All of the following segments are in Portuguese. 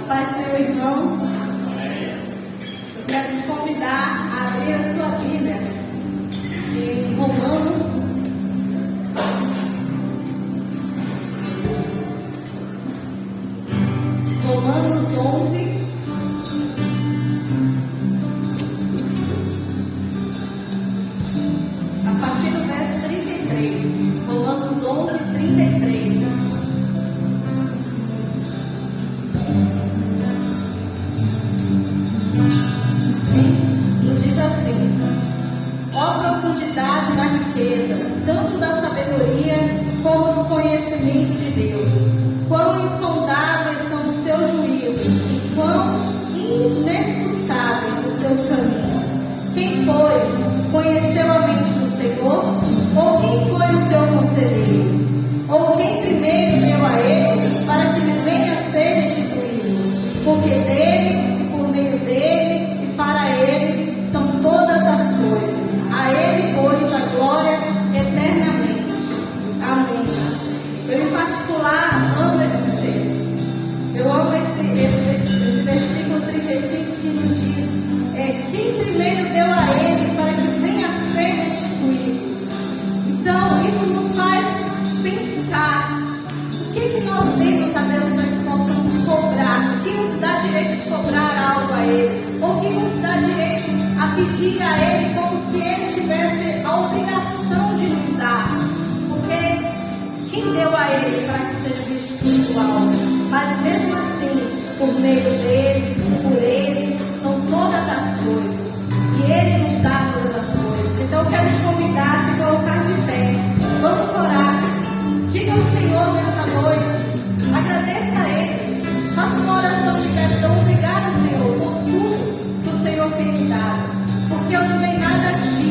Pai, Senhor, irmãos, eu quero te convidar a abrir a sua Bíblia em Romanos 11, a partir do verso 33. Romanos 11, 33. Diz assim: ó profundidade da riqueza, tanto da sabedoria como do conhecimento de Deus. Quão insondáveis são os seus juízos e quão inescrutáveis os seus caminhos. Quem, pois, conheceu a mente do Senhor? Ou quem foi o seu conselheiro? Ou quem primeiro deu a ele para que lhe venha a ser restituído? Porque dele, e por meio dele, e para ele são todas as coisas. A ele, pois, a glória eternamente. Amém. Eu, em particular, amo esse texto. Eu amo esse versículo 35 que nos diz: quem primeiro deu a ele para que venha a ser restituído. Então, isso nos faz pensar: o que nós temos a Deus para que possamos cobrar? O que nos dá direito de cobrar algo a Ele? Ou o que nos dá direito a pedir a Ele como se Ele tivesse a obrigação de nos dar? Porque quem deu a Ele para que seja restituído algo? Mas mesmo assim, por meio dele, por ele, são todas as coisas. E Ele nos dá todas as coisas. Então eu quero te convidar a se colocar de pé. Vamos orar. Diga ao Senhor nesta noite. Agradeça a Ele. Faça uma oração de gratidão. Obrigada, Senhor, por tudo que o Senhor tem me dado. Porque eu não tenho nada a Ti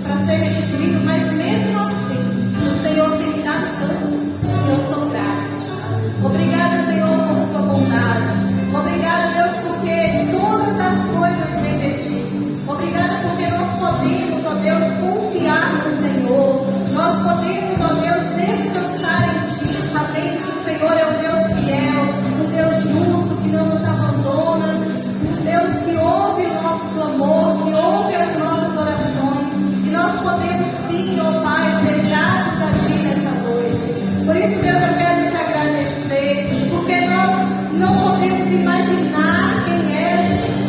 para ser restituído, mas mesmo assim, o Senhor tem me dado tanto. Eu sou grata. Obrigada, Senhor, por Tua bondade. Obrigada, Deus, porque todas as coisas vêm de Ti. Obrigada porque nós podemos, ó Deus, confiar no Senhor. Nós podemos, ó Deus, descansar em Ti, sabendo que o Senhor é um Deus fiel, um Deus justo, que não nos abandona, um Deus que ouve o nosso clamor, que ouve as nossas orações. E nós podemos sim, ó Pai, ser gratos a Ti nessa noite. Por isso, Deus, eu quero te agradecer, porque nós não podemos imaginar quem é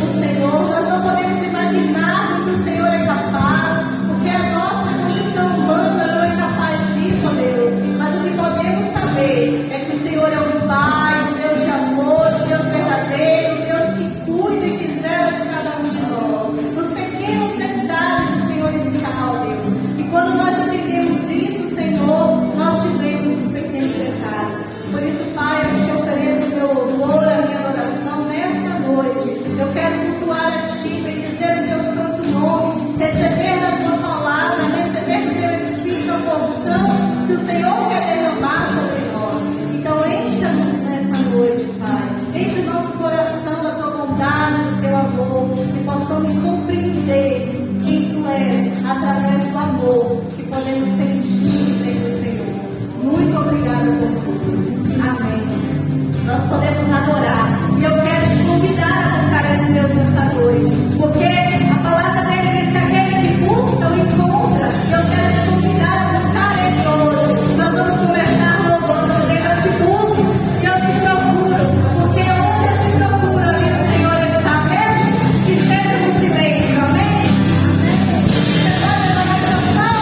o Senhor, nós não podemos imaginar o que o Senhor é capaz, porque a nossa condição humana não é capaz disso, ó Deus. Mas o que podemos saber é que o Senhor é um Pai, um Deus de amor, um Deus verdadeiro, um Deus que cuida e que zela de cada um de nós. Nos pequenos detalhes o Senhor está, ó Deus. E quando nós entendemos isso, Senhor, nós vivemos os pequenos detalhes. Por isso, Pai, eu te ofereço o meu louvor, a minha oração nesta noite. Eu quero cultuar a Ti, bendizer o Teu santo nome, receber a Tua palavra, receber o Teu Espírito, a porção que o Senhor quer derramar sobre nós. Então, encha-nos nessa noite, Pai. Enche o nosso coração da Tua bondade, do Teu amor, que possamos compreender quem Tu és, através do amor que podemos sentir dentro do Senhor. Muito obrigada por tudo. Amém. Nós podemos adorar. E eu quero te convidar a buscar esse Deus nessa noite. Porque a palavra dele diz que aquele que busca o encontra. E eu quero te convidar a buscar ele hoje. Nós vamos começar louvando. Eu te busco e eu te procuro. Porque onde eu te procuro, ali o Senhor está mesmo. Que seja no silêncio. Amém? Você pode levar a canção?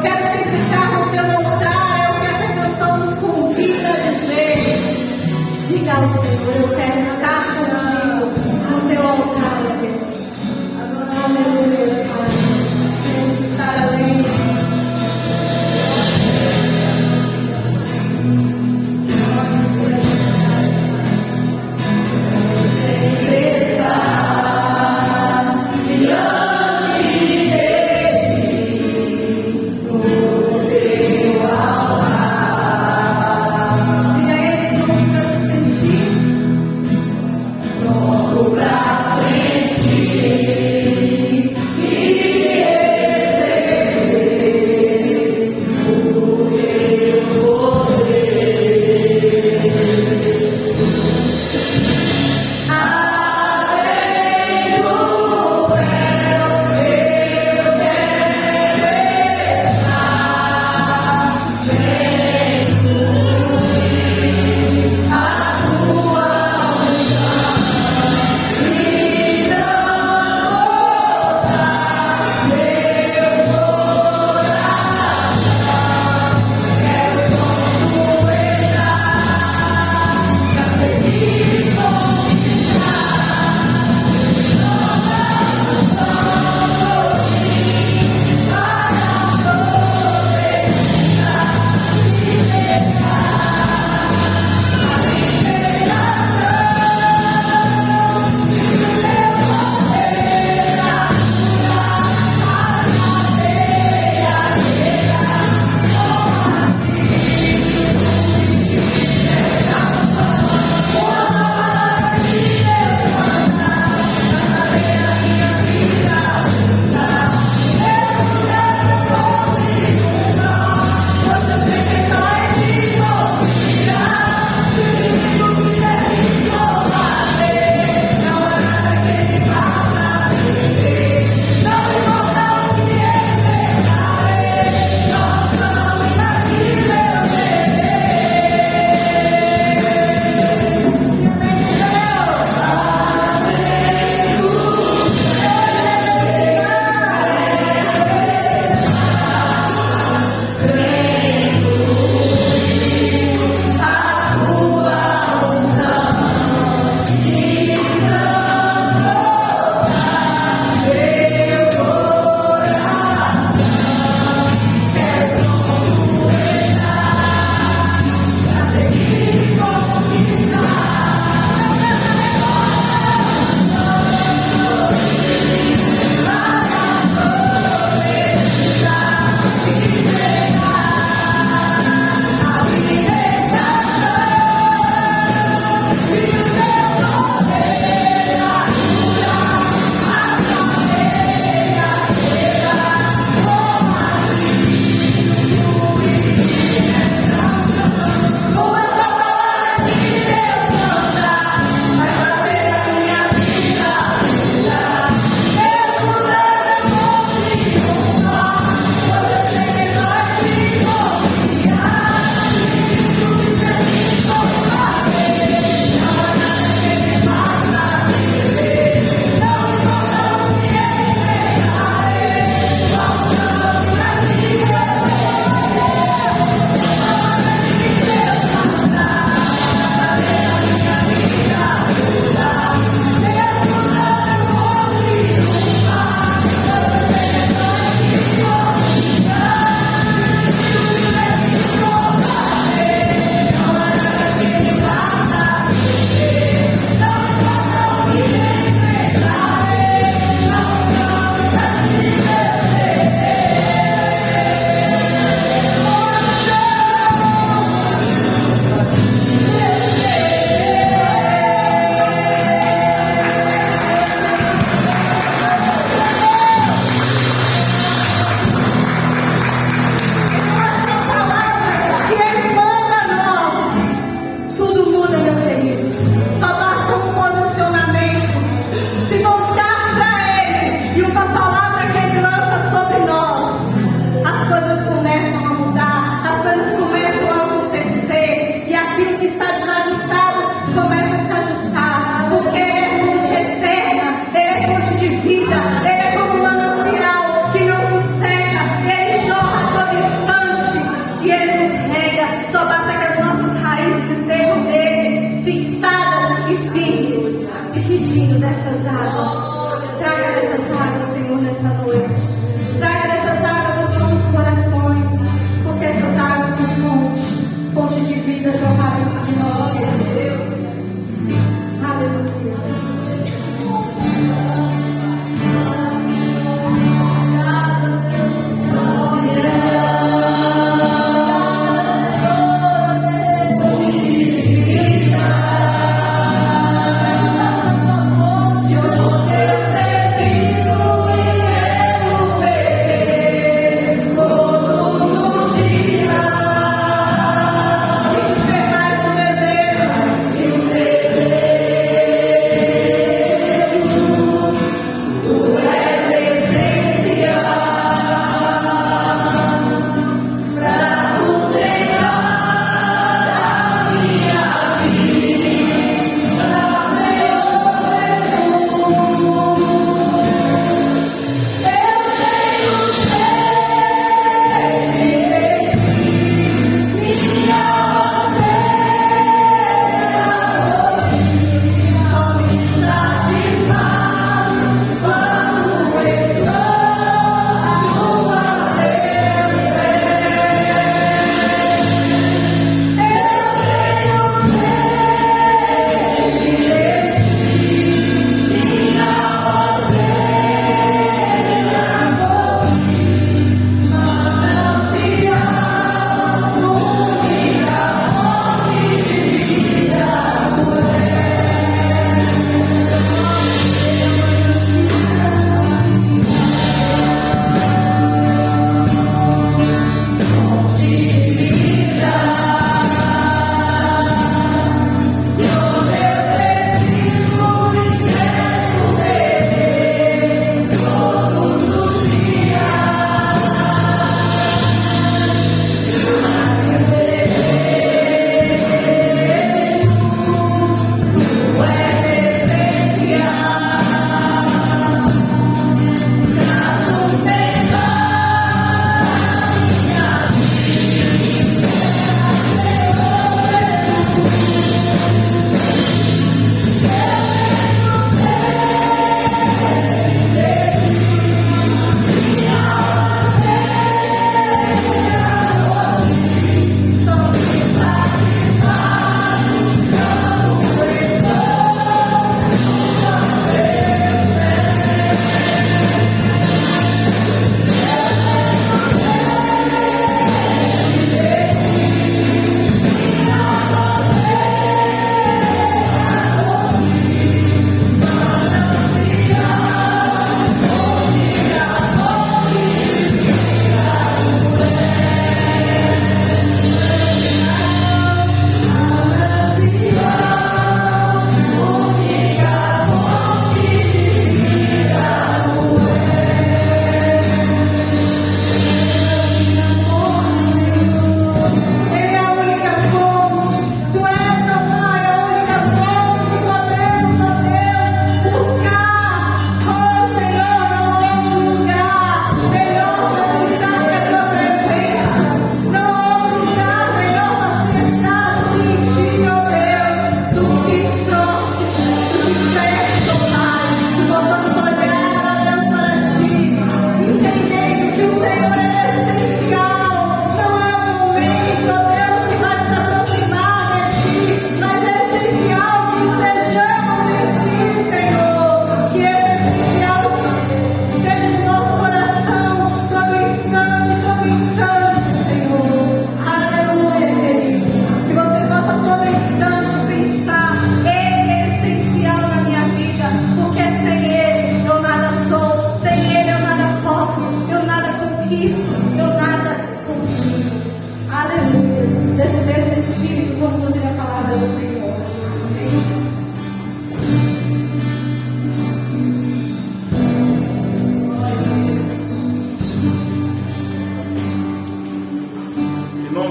quero sempre estar no teu altar, é o que essa canção nos convida a dizer. Diga ao Senhor, eu quero estar contigo no teu altar, ó Deus. Aleluia, Pai. Queremos estar além.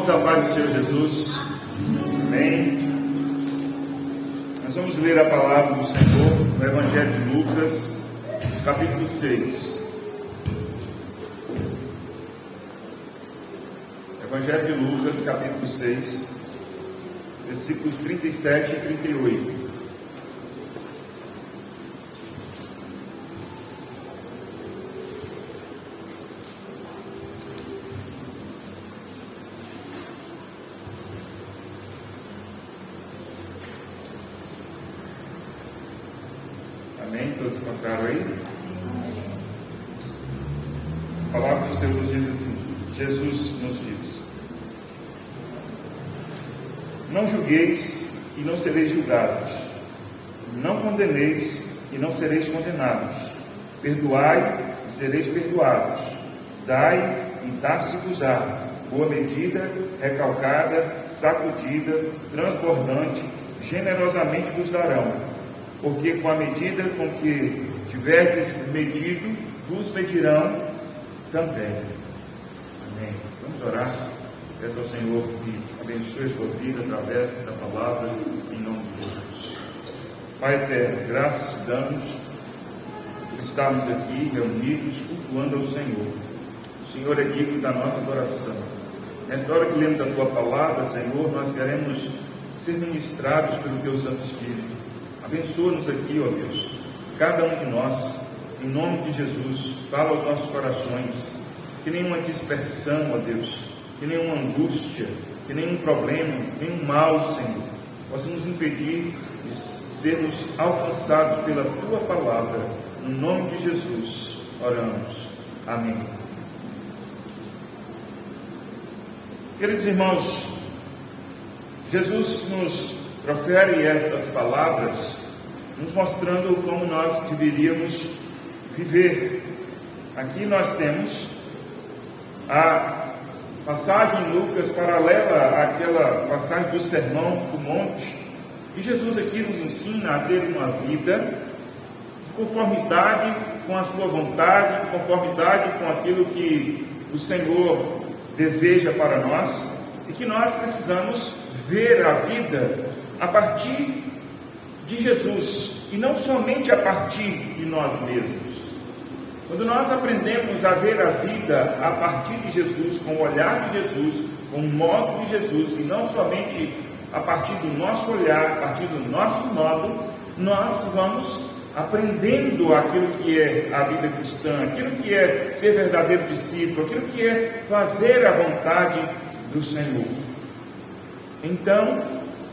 Irmãos, a paz do Senhor Jesus. Amém. Nós vamos ler a palavra do Senhor no Evangelho de Lucas, capítulo 6. Evangelho de Lucas, capítulo 6, versículos 37 e 38. Amém? Todos encontraram aí? A palavra do Senhor diz assim: Jesus nos diz: não julgueis e não sereis julgados, não condeneis e não sereis condenados, perdoai e sereis perdoados, dai e dar-se-vos-á, boa medida, recalcada, sacudida, transbordante, generosamente vos darão, porque com a medida com que tiverdes medido, vos medirão também. Amém. Vamos orar. Peço ao Senhor que abençoe a sua vida através da palavra, em nome de Jesus. Pai eterno, graças te damos por estarmos aqui reunidos, cultuando ao Senhor. O Senhor é digno da nossa adoração. Nesta hora que lemos a tua palavra, Senhor, nós queremos ser ministrados pelo teu Santo Espírito. Abençoa-nos aqui, ó Deus, cada um de nós, em nome de Jesus. Fala aos nossos corações, que nenhuma dispersão, ó Deus, que nenhuma angústia, que nenhum problema, nenhum mal, Senhor, possa nos impedir de sermos alcançados pela tua palavra. No nome de Jesus, oramos. Amém. Queridos irmãos, Jesus nos profere estas palavras, nos mostrando como nós deveríamos viver. Aqui nós temos a passagem em Lucas paralela àquela passagem do Sermão do Monte, e Jesus aqui nos ensina a ter uma vida de conformidade com a sua vontade, de conformidade com aquilo que o Senhor deseja para nós, e que nós precisamos ver a vida a partir de Jesus, e não somente a partir de nós mesmos. Quando nós aprendemos a ver a vida a partir de Jesus, com o olhar de Jesus, com o modo de Jesus, e não somente a partir do nosso olhar, a partir do nosso modo, nós vamos aprendendo aquilo que é a vida cristã, aquilo que é ser verdadeiro discípulo, aquilo que é fazer a vontade do Senhor. Então,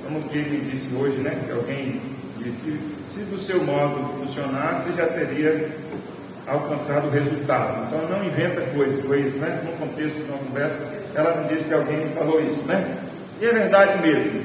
como que ele disse hoje, né? Que alguém disse: se do seu modo funcionasse, já teria alcançado o resultado. Então não inventa coisa, foi isso, né? No contexto de uma conversa, ela me disse que alguém falou isso, né? E é verdade mesmo.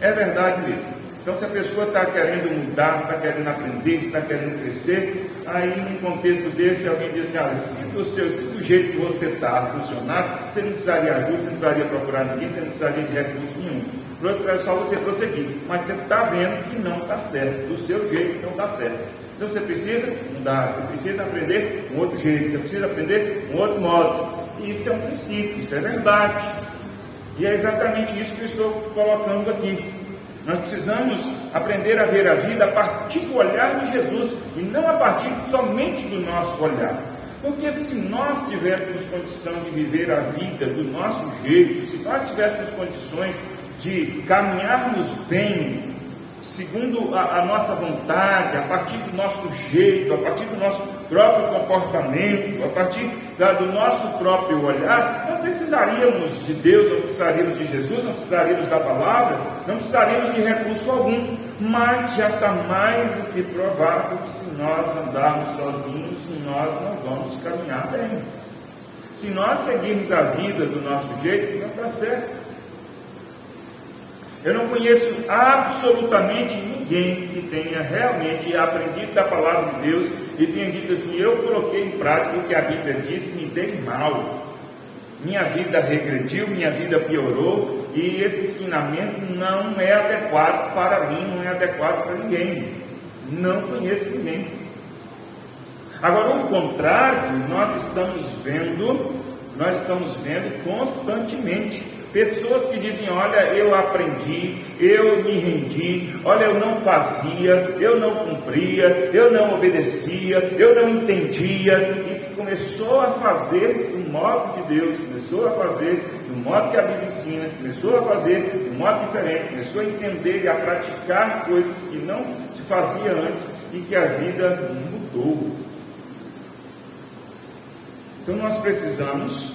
É verdade mesmo. Então, se a pessoa está querendo mudar, se está querendo aprender, se está querendo crescer, aí num contexto desse, alguém diz assim: se do jeito que você está funcionasse, você não precisaria de ajuda, você não precisaria procurar ninguém, você não precisaria de recurso nenhum. Por outro lado, é só você prosseguir. Mas você está vendo que não está certo, do seu jeito não está certo. Então você precisa mudar, você precisa aprender um outro jeito, você precisa aprender um outro modo. E isso é um princípio, isso é verdade. E é exatamente isso que eu estou colocando aqui. Nós precisamos aprender a ver a vida a partir do olhar de Jesus e não a partir somente do nosso olhar. Porque se nós tivéssemos condição de viver a vida do nosso jeito, se nós tivéssemos condições de caminharmos bem, segundo a nossa vontade, a partir do nosso jeito, a partir do nosso próprio comportamento, a partir do nosso próprio olhar, não precisaríamos de Deus, não precisaríamos de Jesus, não precisaríamos da palavra, não precisaríamos de recurso algum. Mas já está mais do que provável que se nós andarmos sozinhos, nós não vamos caminhar bem. Se nós seguirmos a vida do nosso jeito, não está certo. Eu não conheço absolutamente ninguém que tenha realmente aprendido da palavra de Deus e tenha dito assim: eu coloquei em prática o que a Bíblia disse, me dei mal, minha vida regrediu, minha vida piorou, e esse ensinamento não é adequado para mim, não é adequado para ninguém. Não conheço ninguém. Agora, o contrário, nós estamos vendo constantemente. Pessoas que dizem: olha, eu aprendi, eu me rendi, olha, eu não fazia, eu não cumpria, eu não obedecia, eu não entendia, e que começou a fazer do modo de Deus, começou a fazer do modo que a Bíblia ensina, começou a fazer de um modo diferente, começou a entender e a praticar coisas que não se fazia antes e que a vida mudou. Então nós precisamos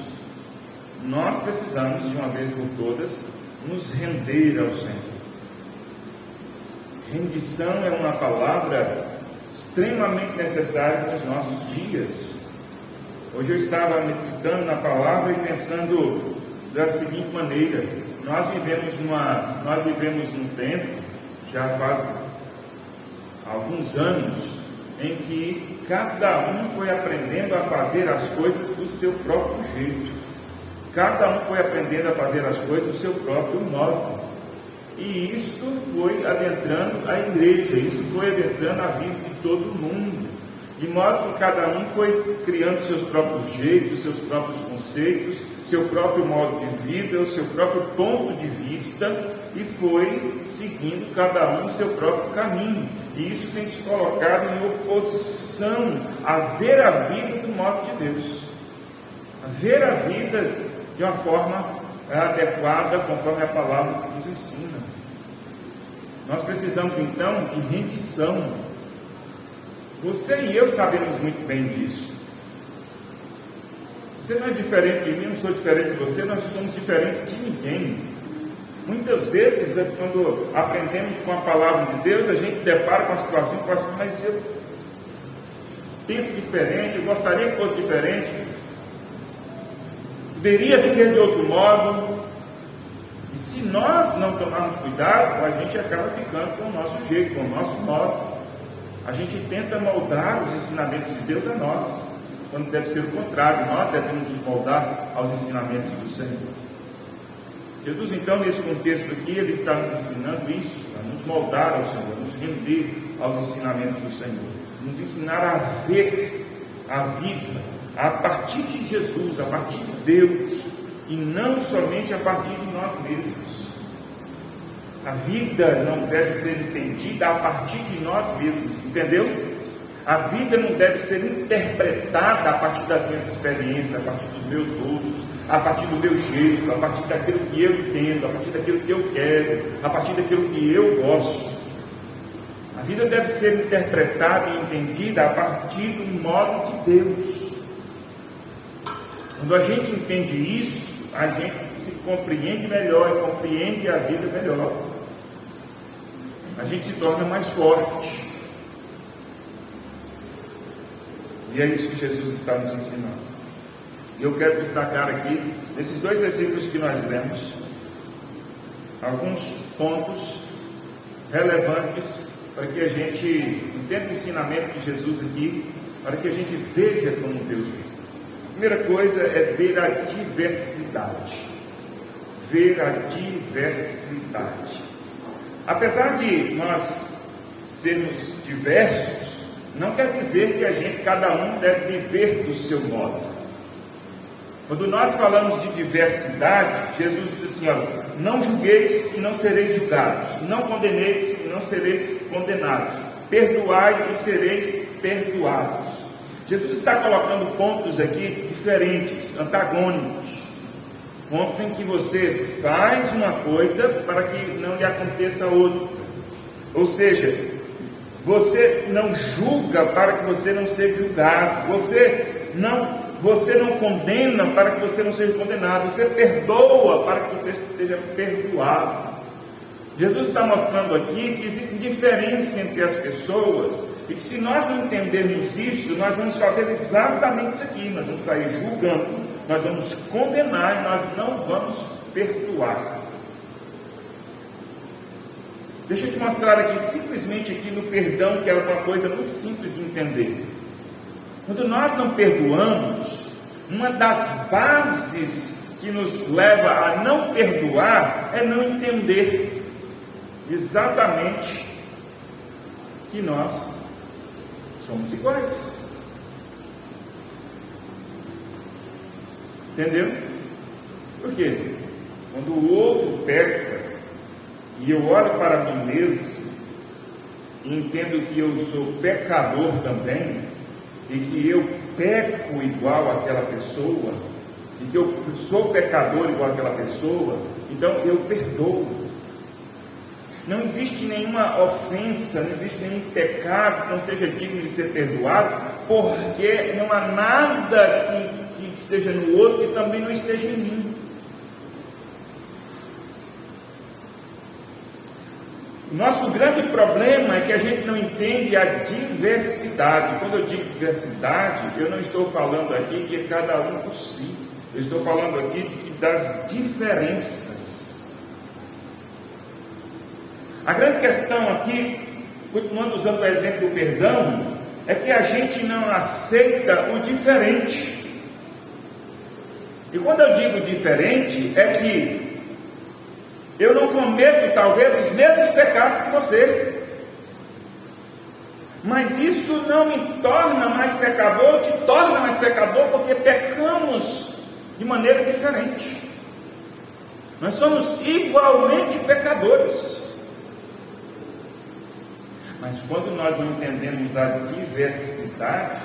de uma vez por todas nos render ao Senhor. Rendição é uma palavra extremamente necessária nos nossos dias. Hoje eu estava meditando na palavra e pensando da seguinte maneira: nós vivemos num tempo, já faz alguns anos, em que cada um foi aprendendo a fazer as coisas do seu próprio jeito. Cada um foi aprendendo a fazer as coisas do seu próprio modo. E isto foi adentrando a igreja, isso foi adentrando a vida de todo mundo. De modo que cada um foi criando seus próprios jeitos, seus próprios conceitos, seu próprio modo de vida, o seu próprio ponto de vista, e foi seguindo cada um o seu próprio caminho. E isso tem se colocado em oposição a ver a vida do modo de Deus, a ver a vida de uma forma adequada, conforme a palavra nos ensina. Nós precisamos então de rendição. Você e eu sabemos muito bem disso. Você não é diferente de mim, não sou diferente de você, nós somos diferentes de ninguém. Muitas vezes, quando aprendemos com a palavra de Deus, a gente depara com a situação e fala assim: mas eu penso diferente, eu gostaria que fosse diferente, poderia ser de outro modo. E se nós não tomarmos cuidado, a gente acaba ficando com o nosso jeito, com o nosso modo. A gente tenta moldar os ensinamentos de Deus a nós, quando deve ser o contrário. Nós devemos nos moldar aos ensinamentos do Senhor. Jesus, então, nesse contexto aqui, Ele está nos ensinando isso, a nos moldar ao Senhor, a nos render aos ensinamentos do Senhor, nos ensinar a ver a vida a partir de Jesus, a partir de Deus, e não somente a partir de nós mesmos. A vida não deve ser entendida a partir de nós mesmos, entendeu? A vida não deve ser interpretada a partir das minhas experiências, a partir dos meus gostos, a partir do meu jeito, a partir daquilo que eu entendo, a partir daquilo que eu quero, a partir daquilo que eu gosto. A vida deve ser interpretada e entendida a partir do modo de Deus. Quando a gente entende isso, a gente se compreende melhor e compreende a vida melhor. A gente se torna mais forte. E é isso que Jesus está nos ensinando. E eu quero destacar aqui, nesses dois versículos que nós lemos, alguns pontos relevantes para que a gente entenda o ensinamento de Jesus aqui, para que a gente veja como Deus vê. A primeira coisa é ver a diversidade. Ver a diversidade. Apesar de nós sermos diversos, não quer dizer que cada um deve viver do seu modo. Quando nós falamos de diversidade, Jesus diz assim: ó, não julgueis e não sereis julgados, não condeneis e não sereis condenados, perdoai e sereis perdoados. Jesus está colocando pontos aqui diferentes, antagônicos, pontos em que você faz uma coisa para que não lhe aconteça outra, ou seja, você não julga para que você não seja julgado, você não condena para que você não seja condenado, você perdoa para que você seja perdoado. Jesus está mostrando aqui que existe diferença entre as pessoas e que se nós não entendermos isso, nós vamos fazer exatamente isso aqui, nós vamos sair julgando, nós vamos condenar e nós não vamos perdoar. Deixa eu te mostrar aqui, simplesmente aqui no perdão, que é uma coisa muito simples de entender. Quando nós não perdoamos, uma das bases que nos leva a não perdoar é não entender exatamente que nós somos iguais. Entendeu? Por quê? Quando o outro peca, e eu olho para mim mesmo, e entendo que eu sou pecador também, e que eu peco igual àquela pessoa, e que eu sou pecador igual àquela pessoa, então eu perdoo. Não existe nenhuma ofensa, não existe nenhum pecado que não seja digno de ser perdoado, porque não há nada que esteja no outro que também não esteja em mim. Nosso grande problema é que a gente não entende a diversidade. Quando eu digo diversidade, eu não estou falando aqui que é cada um por si. Eu estou falando aqui das diferenças. A grande questão aqui, continuando usando o exemplo do perdão, é que a gente não aceita o diferente. E quando eu digo diferente, é que eu não cometo talvez os mesmos pecados que você, mas isso não me torna mais pecador, te torna mais pecador, porque pecamos de maneira diferente. Nós somos igualmente pecadores. Mas quando nós não entendemos a diversidade,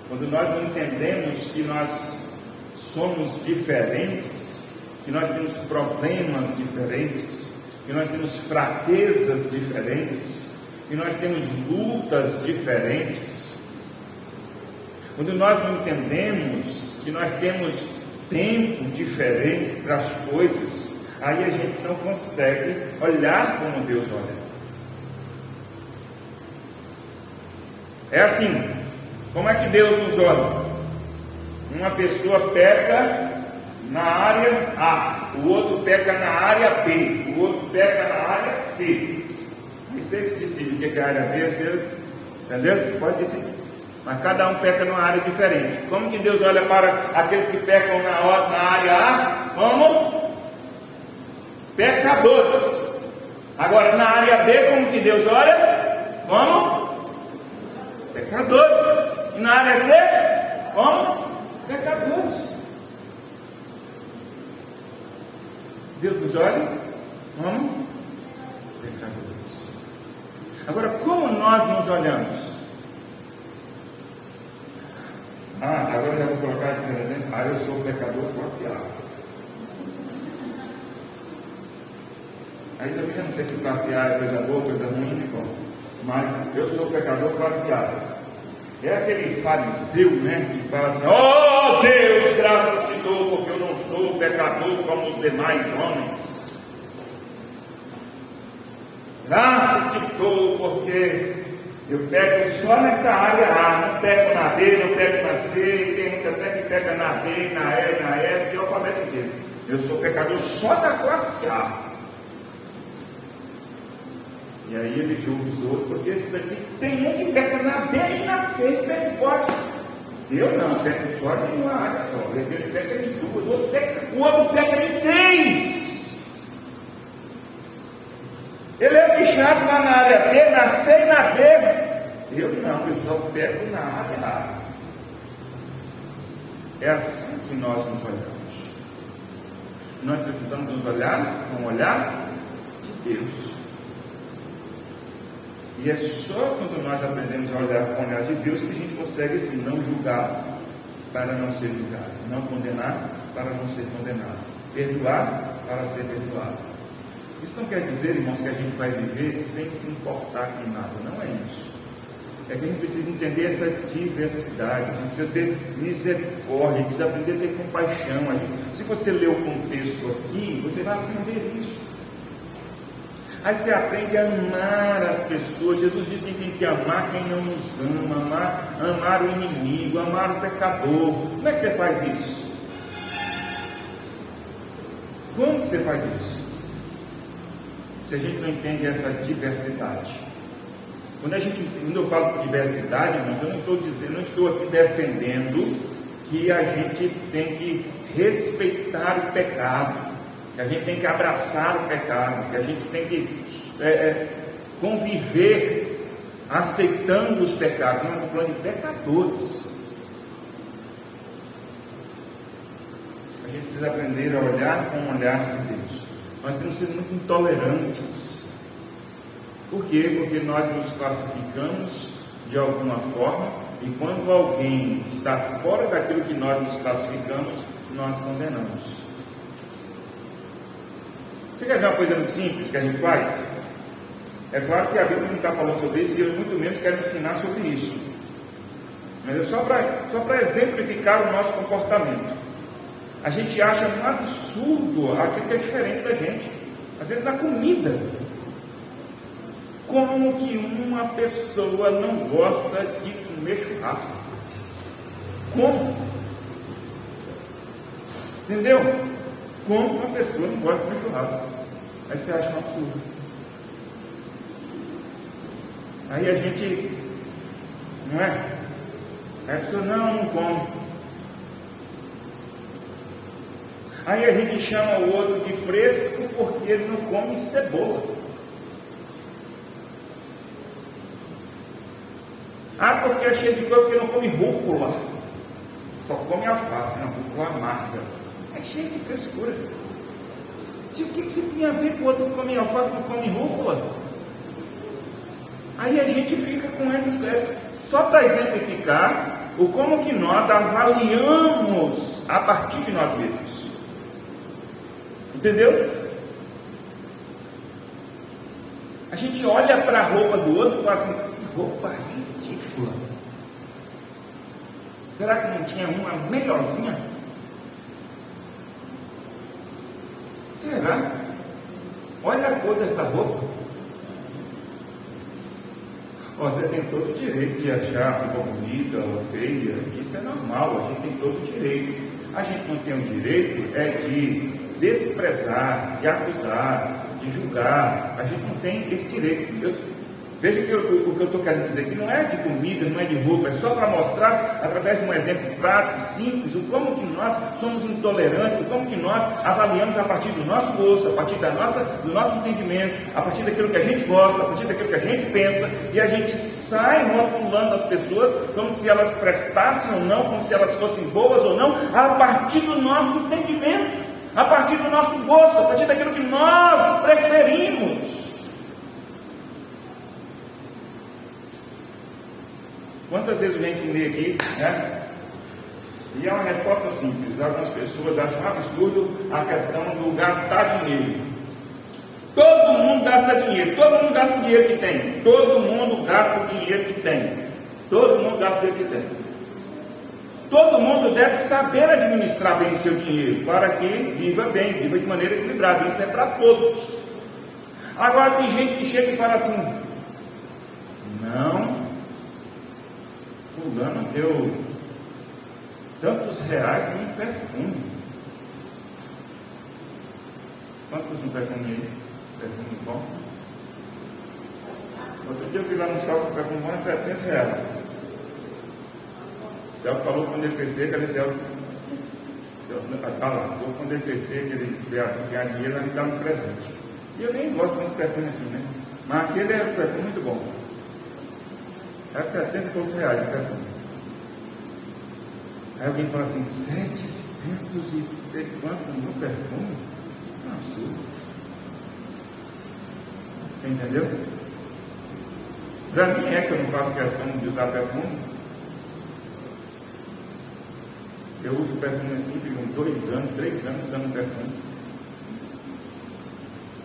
quando nós não entendemos que nós somos diferentes, que nós temos problemas diferentes, que nós temos fraquezas diferentes, que nós temos lutas diferentes, quando nós não entendemos que nós temos tempo diferente para as coisas, aí a gente não consegue olhar como Deus olha. É assim, como é que Deus nos olha? Uma pessoa peca na área A, o outro peca na área B, o outro peca na área C. E vocês decidem o que é a área B, você, entendeu? Você pode decidir. Mas cada um peca numa área diferente. Como que Deus olha para aqueles que pecam na área A? Como? Pecadores. Agora na área B, como que Deus olha? Como? Pecadores. E na área C? Como? Pecadores. Deus nos olha como pecadores. Agora, como nós nos olhamos? Agora eu já vou colocar aqui, né? Eu sou pecador classe A. Aí também eu não sei se classe A é coisa boa, coisa ruim, mas eu sou pecador classe A. É aquele fariseu, né, que fala assim: oh Deus, graças te dou, porque eu não sou pecador como os demais homens. Graças te dou, porque eu peco só nessa área A, não peco na B, não peco na C, e tem uns até que pega na D, na E, na F, de alfabeto inteiro. Eu sou pecador só da classe A. E aí ele julga os outros, porque esse daqui tem um que peca na B e na C, vê se pode. Eu não, peco só de uma área só. Ele peca de duas, o outro peca de três. Ele é fechado lá na área B, na C e na D. Eu não, eu só peco na área A. É assim que nós nos olhamos. Nós precisamos nos olhar com o olhar de Deus. E é só quando nós aprendemos a olhar com o olhar de Deus que a gente consegue assim, não julgar para não ser julgado, não condenar para não ser condenado, perdoar para ser perdoado. Isso não quer dizer, irmãos, que a gente vai viver sem se importar com nada, não é isso. É que a gente precisa entender essa diversidade, a gente precisa ter misericórdia, a gente precisa aprender a ter compaixão. Se você ler o contexto aqui, você vai aprender isso. Aí você aprende a amar as pessoas. Jesus disse que tem que amar quem não nos ama, amar o inimigo, amar o pecador. Como é que você faz isso? Como que você faz isso? Se a gente não entende essa diversidade. Quando eu falo de diversidade, irmãos, eu não estou aqui defendendo que a gente tem que respeitar o pecado, que a gente tem que abraçar o pecado, que a gente tem que conviver aceitando os pecados. Não, eu estou falando de pecadores. A A gente precisa aprender a olhar com o olhar de Deus. Nós temos sido muito intolerantes. Por quê? Porque nós nos classificamos de alguma forma, e quando alguém está fora daquilo que nós nos classificamos, nós condenamos. Você quer ver uma coisa muito simples que a gente faz? É claro que a Bíblia não está falando sobre isso, e eu muito menos quero ensinar sobre isso. Mas é só para exemplificar o nosso comportamento. A gente acha um absurdo aquilo que é diferente da gente. Às vezes na comida. Como que uma pessoa não gosta de comer churrasco? Como? Entendeu? Como uma pessoa não gosta de comer churrasco? Aí você acha um absurdo. Aí a gente, não é? Aí a pessoa, não come. Aí a gente chama o outro de fresco porque ele não come cebola. Ah, porque é cheio de coisa, porque não come rúcula. Só come alface, não, rúcula amarga. É cheio de frescura. Se o que você tem a ver com o outro que come alface, não come rúcula? Aí a gente fica com essas coisas. Só para exemplificar o como que nós avaliamos a partir de nós mesmos. Entendeu? A gente olha para a roupa do outro e fala assim, que roupa ridícula. Será que não tinha uma melhorzinha? Será? Olha a cor dessa roupa. Você tem todo o direito de achar a roupa bonita ou feia. Isso é normal, a gente tem todo o direito. A gente não tem o direito de desprezar, de acusar, de julgar. A gente não tem esse direito. Veja que o que eu estou querendo dizer aqui não é de comida, não é de roupa, é só para mostrar, através de um exemplo prático, simples, o como que nós somos intolerantes, o como que nós avaliamos a partir do nosso gosto, a partir do nosso entendimento, a partir daquilo que a gente gosta, a partir daquilo que a gente pensa, e a gente sai rotulando as pessoas como se elas prestassem ou não, como se elas fossem boas ou não, a partir do nosso entendimento, a partir do nosso gosto, a partir daquilo que nós preferimos. Quantas vezes eu já ensinei aqui, né? E é uma resposta simples. Algumas pessoas acham um absurdo a questão do gastar dinheiro. Todo mundo gasta dinheiro. Todo mundo gasta o dinheiro que tem. Todo mundo gasta o dinheiro que tem. Todo mundo gasta o dinheiro que tem. Todo mundo deve saber administrar bem o seu dinheiro para que viva bem, viva de maneira equilibrada. Isso é para todos. Agora tem gente que chega e fala assim: não, fulano deu tantos reais num perfume. Quantos no perfume aí? Perfume bom? Outro dia eu fui lá no shopping, o perfume bom é 700 reais. O Celso falou que quando ele crescer, cadê o Celso? Está lá, quando ele crescer, que ele ganhar dinheiro, vai me dar um presente. E eu nem gosto muito de perfume assim, né? Mas aquele é um perfume muito bom. É 700 e poucos reais o perfume. Aí alguém fala assim, 700 e quanto no perfume? É um absurdo. Você entendeu? Para mim é que eu não faço questão de usar perfume. Eu uso perfume assim, fico 2 anos, 3 anos usando perfume.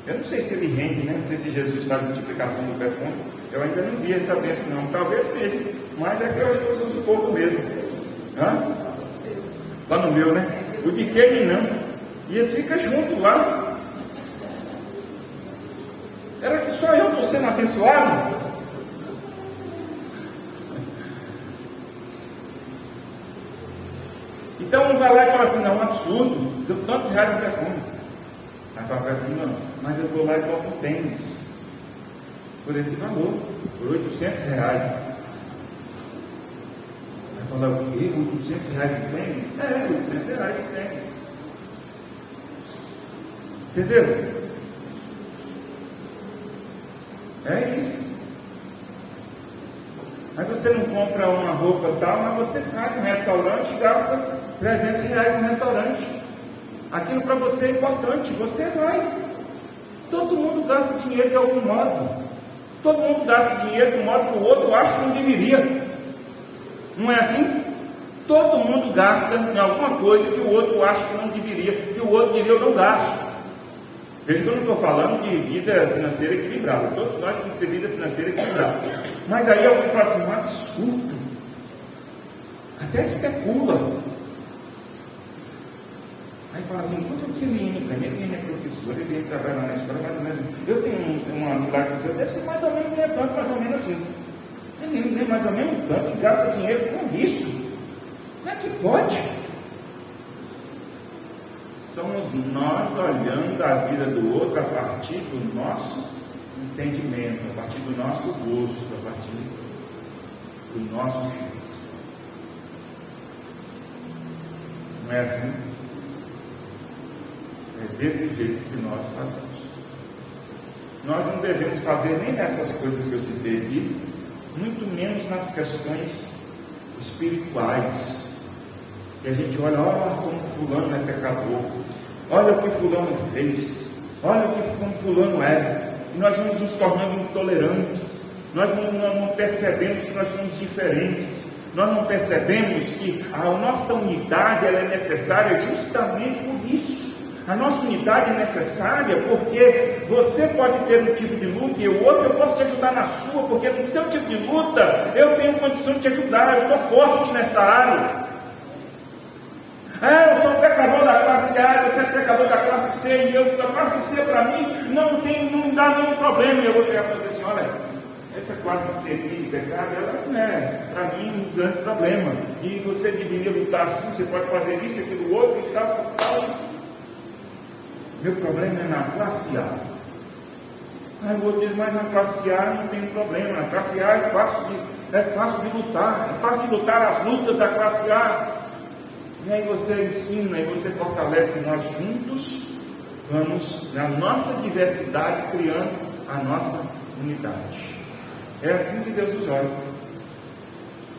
Eu não sei se ele rende, né? Não sei se Jesus faz multiplicação do perfume. Eu ainda não vi essa bênção não. Talvez seja, mas é que eu uso pouco mesmo. Hã? Só no meu, né? O de Kenny não. E esse fica junto lá. Era que só eu estou sendo abençoado? Então um vai lá e fala assim, não, é um absurdo, deu tantos reais no perfume. Aí fala perfume, não, mas eu vou lá e compro um tênis por esse valor, por 800 reais. Aí fala, o quê? 800 reais de tênis? É, 800 reais de tênis. Entendeu? É isso. Mas você não compra uma roupa tal, mas você vai no restaurante e gasta 300 reais no restaurante. aquilo para você é importante, você vai. Todo mundo gasta dinheiro de algum modo. Todo mundo gasta dinheiro de um modo que o outro acha que não deveria. Não é assim? Todo mundo gasta em alguma coisa que o outro acha que não deveria, que o outro deveria, eu não gasto. Veja que eu não estou falando de vida financeira equilibrada. Todos nós temos que ter vida financeira equilibrada. Mas aí alguém fala assim, um absurdo. Até especula. Aí fala assim, quanto que ele é professor, ele trabalha na escola, mais ou menos. Eu tenho uma amiga lá que deve ser mais ou menos tanto, mais ou menos assim. Ele é mais ou menos tanto e gasta dinheiro com isso. Como é que pode? Somos nós olhando a vida do outro a partir do nosso entendimento, a partir do nosso gosto, a partir do nosso jeito. Não é assim? É desse jeito que nós fazemos. Nós não devemos fazer nem nessas coisas que eu citei aqui, muito menos nas questões espirituais. E a gente olha, como fulano é pecador, olha o que fulano fez, olha como fulano é, e nós vamos nos tornando intolerantes, nós não percebemos que nós somos diferentes, nós não percebemos que a nossa unidade ela é necessária justamente por isso. A nossa unidade é necessária porque você pode ter um tipo de luta e o outro eu posso te ajudar na sua, porque no seu tipo de luta eu tenho condição de te ajudar, eu sou forte nessa área. Eu sou pecador da classe A, você é pecador da classe C, e eu da classe C para mim não dá nenhum problema. E eu vou chegar para você assim, olha, essa classe C aqui de pecado, ela não é para mim um grande problema. E você deveria lutar assim, você pode fazer isso, aquilo, outro e tal. Meu problema é na classe A. Aí o outro diz, mas na classe A não tem problema, na classe A é fácil de lutar as lutas da classe A. E aí você ensina e você fortalece, nós juntos vamos, na nossa diversidade, criando a nossa unidade. É assim que Deus nos olha.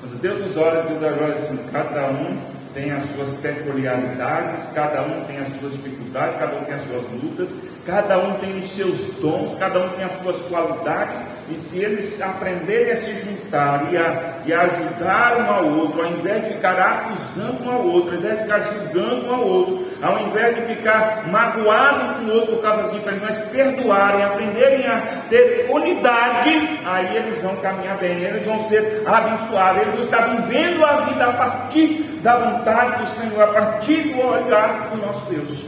Quando Deus nos olha, Deus olha assim, cada um tem as suas peculiaridades, cada um tem as suas dificuldades, cada um tem as suas lutas, cada um tem os seus dons, cada um tem as suas qualidades, e se eles aprenderem a se juntar e a ajudar um ao outro, ao invés de ficar acusando um ao outro, ao invés de ficar julgando um ao outro, ao invés de ficar magoado com o outro por causa das diferenças, mas perdoarem, aprenderem a ter unidade, aí eles vão caminhar bem, eles vão ser abençoados, eles vão estar vivendo a vida a partir da vontade do Senhor, a partir do olhar do nosso Deus.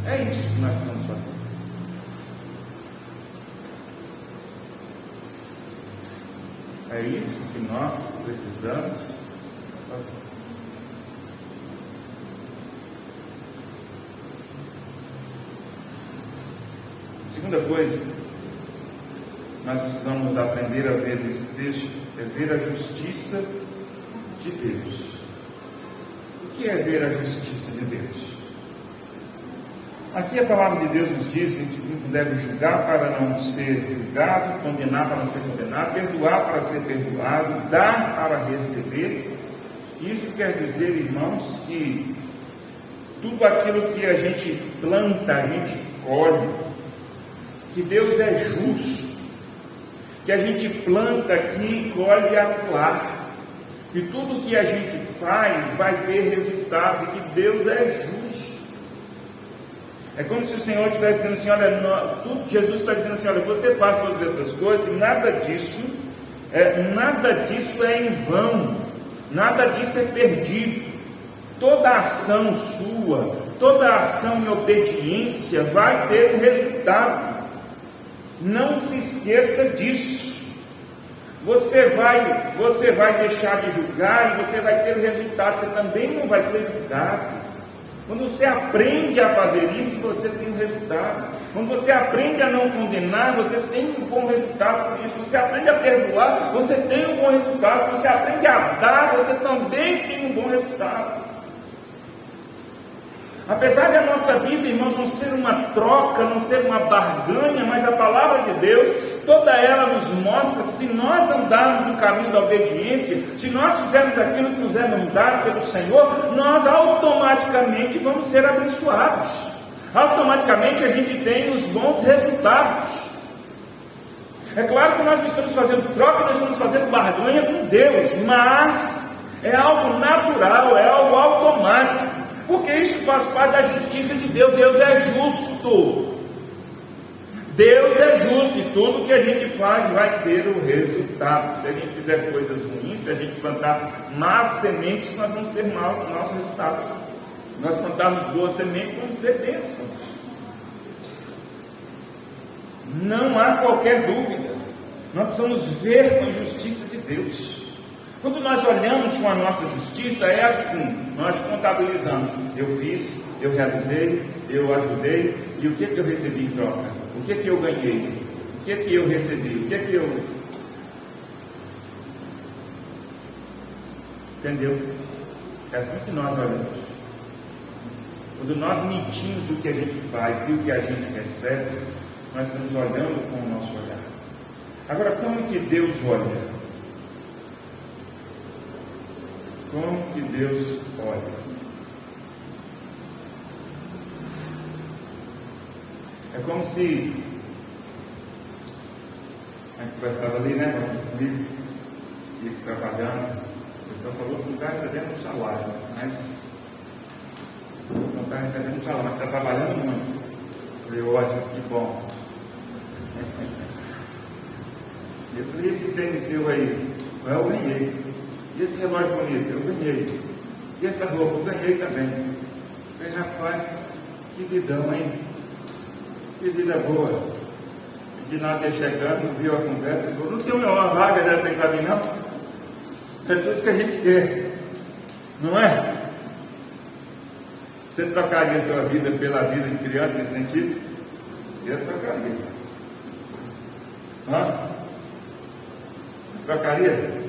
É isso que nós precisamos fazer. É isso que nós precisamos fazer. Segunda coisa, nós precisamos aprender a ver nesse texto, é ver a justiça de Deus. O que é ver a justiça de Deus? Aqui a palavra de Deus nos diz que não deve julgar para não ser julgado, condenar para não ser condenado, perdoar para ser perdoado, dar para receber. Isso quer dizer, irmãos, que tudo aquilo que a gente planta, a gente colhe, que Deus é justo, que a gente planta aqui e colhe acolá, que tudo que a gente faz vai ter resultados e que Deus é justo. É como se o Senhor estivesse dizendo assim, olha, Jesus está dizendo assim, olha, você faz todas essas coisas e nada disso é em vão, nada disso é perdido. Toda ação sua, toda ação em obediência vai ter um resultado. Não se esqueça disso. Você vai deixar de julgar e você vai ter o resultado, você também não vai ser julgado. Quando você aprende a fazer isso, você tem um resultado. Quando você aprende a não condenar, você tem um bom resultado por isso. Quando você aprende a perdoar, você tem um bom resultado. Quando você aprende a dar, você também tem um bom resultado. Apesar de a nossa vida, irmãos, não ser uma troca, não ser uma barganha, mas a palavra de Deus toda ela nos mostra que se nós andarmos no caminho da obediência, se nós fizermos aquilo que nos é mandado pelo Senhor, nós automaticamente vamos ser abençoados. Automaticamente a gente tem os bons resultados. É claro que nós não estamos fazendo troca, nós estamos fazendo barganha com Deus, mas é algo natural, é algo automático, porque isso faz parte da justiça de Deus. Deus é justo. Deus é justo e tudo que a gente faz vai ter o resultado. Se a gente fizer coisas ruins, se a gente plantar más sementes, nós vamos ter maus resultados. Nós plantarmos boas sementes, vamos ter bênçãos. Não há qualquer dúvida. Nós precisamos ver com a justiça de Deus. Quando nós olhamos com a nossa justiça, é assim: nós contabilizamos. Eu fiz, eu realizei, eu ajudei, e o que eu recebi em troca? O que eu ganhei? O que eu recebi? O que eu... Entendeu? É assim que nós olhamos. Quando nós medimos o que a gente faz e o que a gente recebe, nós estamos olhando com o nosso olhar. Agora, como que Deus olha? Como que Deus olha? É como se a gente estava ali, né, comigo, e trabalhando. O pessoal falou que não está recebendo um salário, mas não está recebendo um salário, mas está trabalhando muito. Eu falei, ótimo, que bom. Eu falei, esse tênis seu aí? Eu ganhei. E esse relógio bonito? Eu ganhei. E essa roupa? Eu ganhei também. Eu falei, rapaz, que vidão, hein? Que vida boa. De nada chegando, viu a conversa e falou, não tem uma vaga dessa aí para mim não? É tudo que a gente quer, não é? Você trocaria sua vida pela vida de criança nesse sentido? Eu trocaria. Trocaria?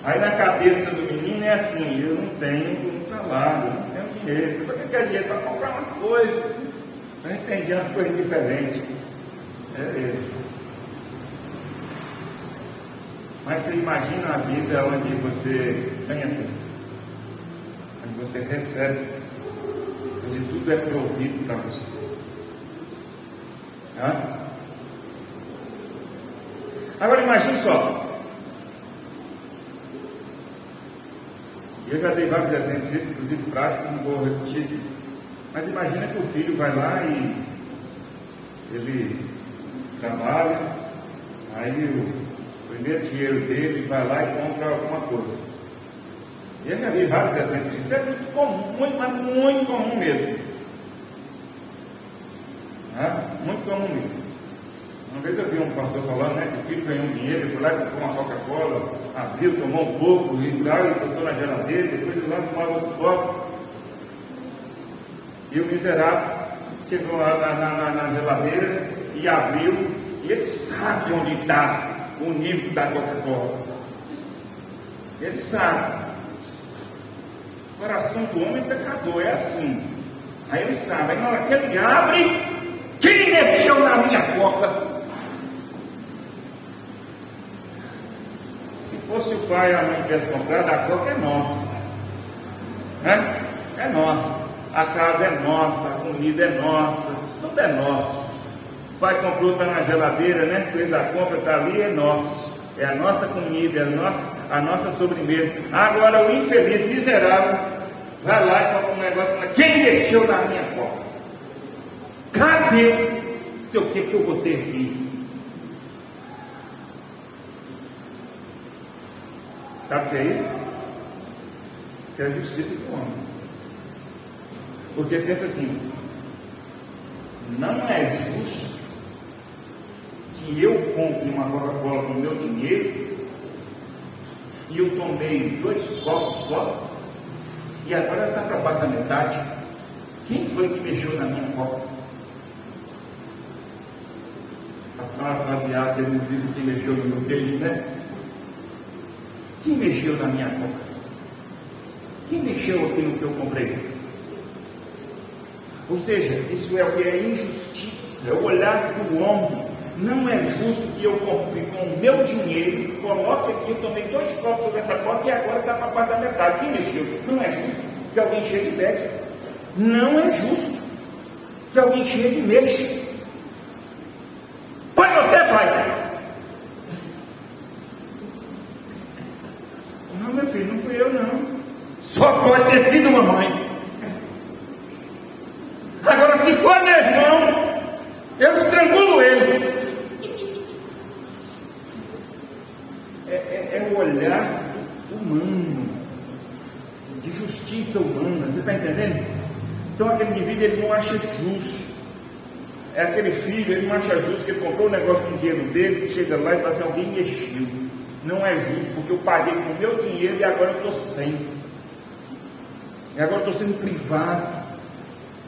Aí na cabeça do menino é assim, eu não tenho um salário, eu não tenho dinheiro. Para que quer dinheiro? Para comprar umas coisas. Eu entendi umas coisas diferentes. É isso. Mas você imagina a vida onde você ganha tudo, onde você recebe tudo, onde tudo é provido para você. Agora imagine só. Eu já dei vários exemplos disso, inclusive práticos, não vou repetir. Mas imagina que o filho vai lá e ele trabalha, aí o primeiro dinheiro dele vai lá e compra alguma coisa. E eu já vi vários exemplos disso, é muito comum, mas muito comum mesmo. Muito comum mesmo. Uma vez eu vi um pastor falando, né, que o filho ganhou um dinheiro, ele foi lá e comprou uma Coca-Cola, abriu, tomou um pouco, e botou na geladeira, depois de lá tomava outro copo. E o miserável chegou lá na geladeira e abriu, e ele sabe onde está o nível da Coca-Cola. Ele sabe. O coração do homem é pecador, é assim. Aí ele sabe, aí na hora que ele abre, quem mexeu na minha Coca? Se fosse o pai e a mãe que tivesse comprado, a Coca é nossa. É nossa. A casa é nossa, a comida é nossa, tudo é nosso. O pai comprou, está na geladeira, né? Fez a compra, está ali, é nosso. É a nossa comida, é a nossa sobremesa. Agora o infeliz, miserável, vai lá e compra um negócio, quem mexeu na minha Coca? Cadê? Não sei o que eu vou ter filho. Sabe o que é isso? Isso é a justiça do homem. Porque pensa assim, não é justo que eu compre uma Coca-Cola com o meu dinheiro e eu tomei 2 copos só e agora está para baixo da metade. Quem foi que mexeu na minha Coca? Para parafrasear aquele livro que mexeu no meu queijo, né? Quem mexeu na minha Coca? Quem mexeu aqui no que eu comprei? Ou seja, isso é o que é injustiça, é o olhar do homem. Não é justo que que eu comprei com o meu dinheiro, coloque aqui, eu tomei 2 copos dessa coca e agora está para quase da metade. Quem mexeu? Não é justo que alguém chegue e pegue. Não é justo que alguém chegue e mexa. Foi você, pai? Não, meu filho, não fui eu não. Só pode ter sido mamãe. Agora, se for meu irmão, eu estrangulo ele. É o olhar humano, de justiça humana, você está entendendo? Então aquele indivíduo, ele não acha justo. É aquele filho, ele não acha justo que ele comprou um negócio com o dinheiro dele, que chega lá e fala assim, alguém mexeu. Não é justo, porque eu paguei com o meu dinheiro e agora eu estou sem. E agora eu estou sendo privado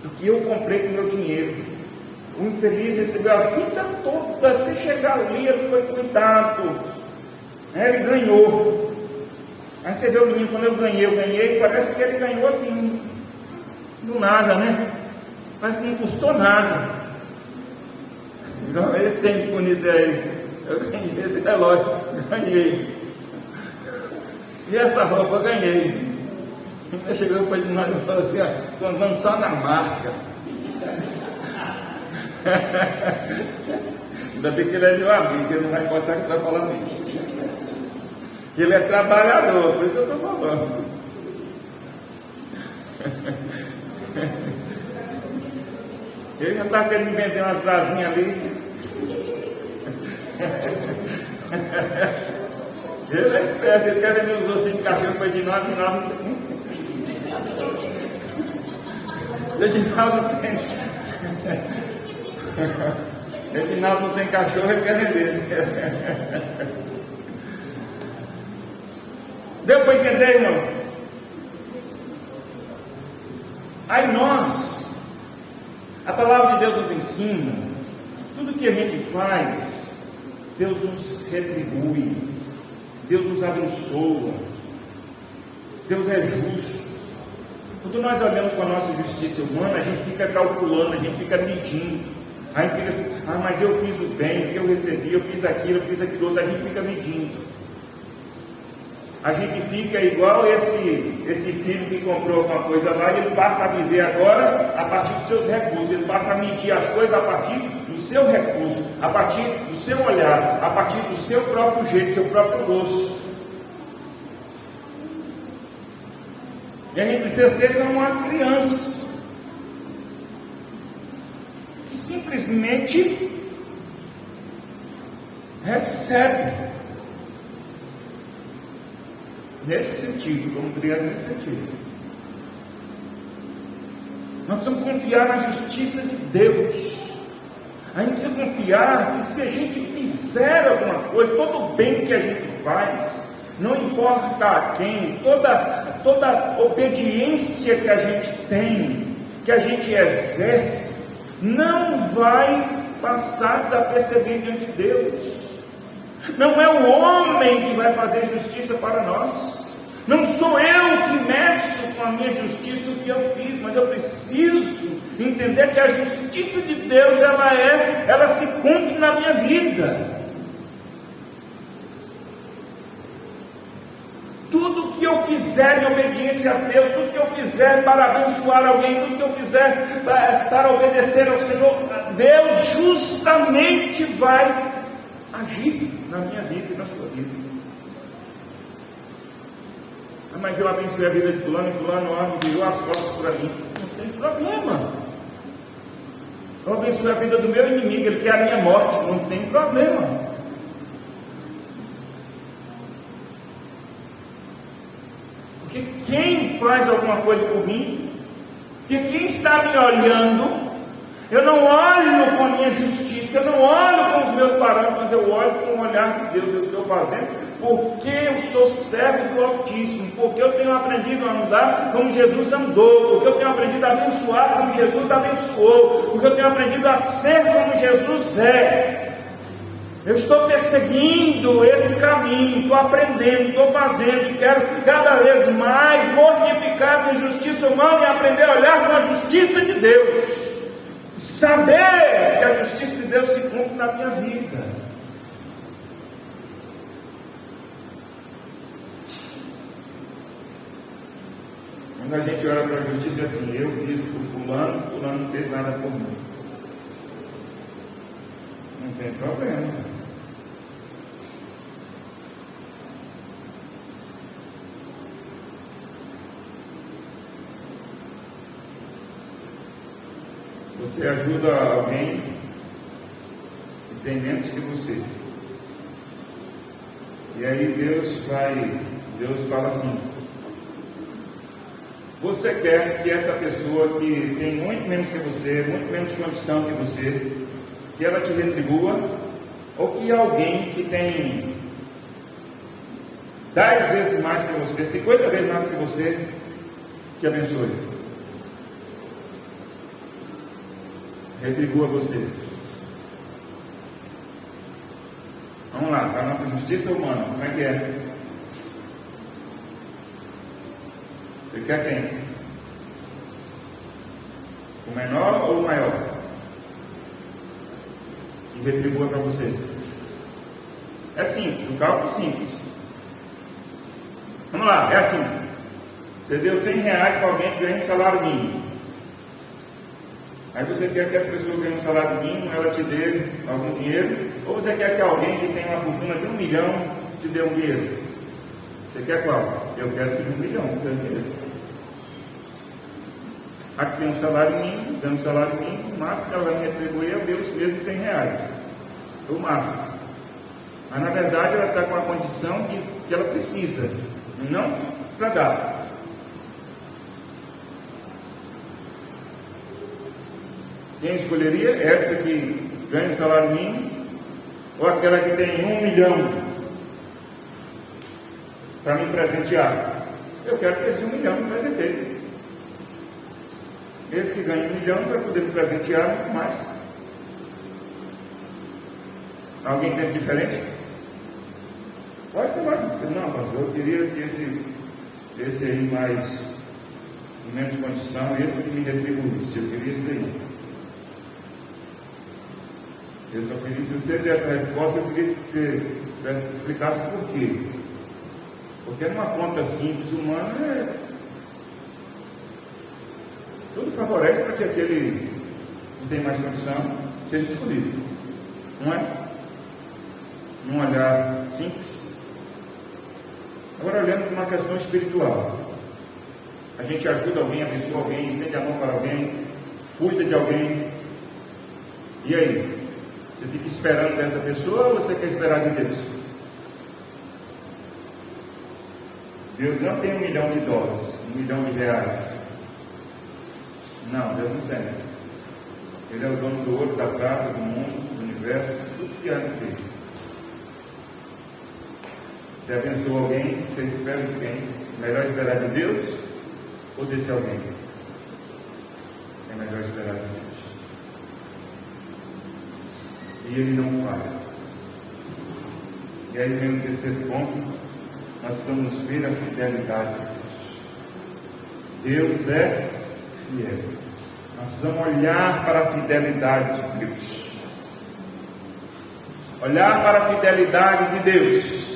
do que eu comprei com o meu dinheiro. O infeliz recebeu a vida toda, até chegar ali, ele foi cuidado. Ele ganhou. Aí você vê o menino falando, eu ganhei, parece que ele ganhou assim, do nada, né? Parece que não custou nada. Então, esse tempo com isso aí, eu ganhei esse relógio, ganhei. E essa roupa, ganhei. Ainda chegou para nós e falou assim, estou andando só na marca. Ainda bem que ele é meu amigo, ele não vai importar que está falando isso. Ele é trabalhador, por isso que eu estou falando. Ele já está querendo vender umas brasinhas ali. Ele é esperto, ele quer vender os ossinhos de cachorro para Edinaldo, não tem. Edinaldo não tem. Edinaldo não tem cachorro, ele quer vender. Deu para entender, irmão? Aí nós, a palavra de Deus nos ensina, tudo que a gente faz, Deus nos retribui, Deus nos abençoa, Deus é justo. Quando nós olhamos com a nossa justiça humana, a gente fica calculando, a gente fica medindo. Aí fica assim, mas eu fiz o bem, o que eu recebi, eu fiz aquilo outro, a gente fica medindo. A gente fica igual esse filho que comprou alguma coisa lá e ele passa a viver agora a partir dos seus recursos, ele passa a medir as coisas a partir do seu recurso, a partir do seu olhar, a partir do seu próprio jeito, do seu próprio gosto. E a gente precisa ser como uma criança que simplesmente recebe. Nesse sentido, como criança nesse sentido. Nós precisamos confiar na justiça de Deus. A gente precisa confiar que se a gente fizer alguma coisa, todo o bem que a gente faz, não importa a quem, toda obediência que a gente tem, que a gente exerce, não vai passar desapercebido diante de Deus. Não é o homem que vai fazer justiça para nós. Não sou eu que meço com a minha justiça o que eu fiz, mas eu preciso entender que a justiça de Deus, ela se cumpre na minha vida. Tudo que eu fizer em obediência a Deus, tudo que eu fizer para abençoar alguém, tudo que eu fizer para obedecer ao Senhor, Deus justamente vai agir na minha vida e na sua vida. Mas eu abençoei a vida de fulano e fulano virou as costas para mim. Não tem problema. Eu abençoei a vida do meu inimigo, ele quer a minha morte. Não tem problema. Porque quem faz alguma coisa por mim, porque quem está me olhando, eu não olho com a minha justiça, eu não olho com os meus parâmetros, mas eu olho com o olhar de Deus. Eu estou fazendo porque eu sou servo do Altíssimo, porque eu tenho aprendido a andar como Jesus andou, porque eu tenho aprendido a abençoar como Jesus abençoou, porque eu tenho aprendido a ser como Jesus é. Eu estou perseguindo esse caminho, estou aprendendo, estou fazendo, e quero cada vez mais mortificar a justiça humana e aprender a olhar com a justiça de Deus. Saber que a justiça de Deus se cumpre na minha vida. Quando a gente olha para a justiça, é assim: eu fiz por fulano, fulano não fez nada por mim. Não tem problema. Você ajuda alguém que tem menos que você. E aí Deus fala assim: você quer que essa pessoa que tem muito menos que você, muito menos condição que você, que ela te retribua, ou que alguém que tem 10 vezes mais que você, 50 vezes mais que você, te abençoe? Retribua você. Vamos lá, para a nossa justiça humana, como é que é? Você quer quem? O menor ou o maior? Que retribua para você. É simples, um cálculo simples. Vamos lá, é assim: você deu R$100 para alguém que ganha um salário mínimo. Aí você quer que essa pessoa ganhe um salário mínimo, ela te dê algum dinheiro? Ou você quer que alguém que tem uma fortuna de 1 milhão te dê um dinheiro? Você quer qual? Eu quero que de 1 milhão, não quero dinheiro. Aqui tem um salário mínimo, dando um salário mínimo, o máximo que ela vai me retribuir é o Deus mesmo de R$100. É o máximo. Mas na verdade ela está com a condição que ela precisa, não para dar. Quem escolheria? Essa que ganha o salário mínimo, ou aquela que tem 1 milhão para me presentear? Eu quero que esse 1 milhão me presenteie. Esse que ganha 1 milhão vai poder me presentear muito mais. Alguém pensa diferente? Pode falar. Não, pastor, eu queria que esse aí mais menos condição, esse que me retribuísse. Eu queria esse daí. Eu só queria, se você der essa resposta, eu queria que você explicasse por quê. Porque numa conta simples humana, tudo favorece para que aquele que tem mais condição seja escolhido. Não é? Num olhar simples. Agora, olhando para uma questão espiritual, a gente ajuda alguém, abençoa alguém, estende a mão para alguém, cuida de alguém. E aí? Você fica esperando dessa pessoa ou você quer esperar de Deus? Deus não tem $1 milhão, $1 milhão. Não, Deus não tem. Ele é o dono do ouro, da prata, do mundo, do universo, tudo que há no peito. Você abençoa alguém, você espera de quem? Melhor esperar de Deus ou desse alguém? É melhor esperar de Deus. E ele não falha. E aí vem o terceiro ponto: nós precisamos ver a fidelidade de Deus. Deus é fiel. Nós precisamos olhar para a fidelidade de Deus. Olhar para a fidelidade de Deus.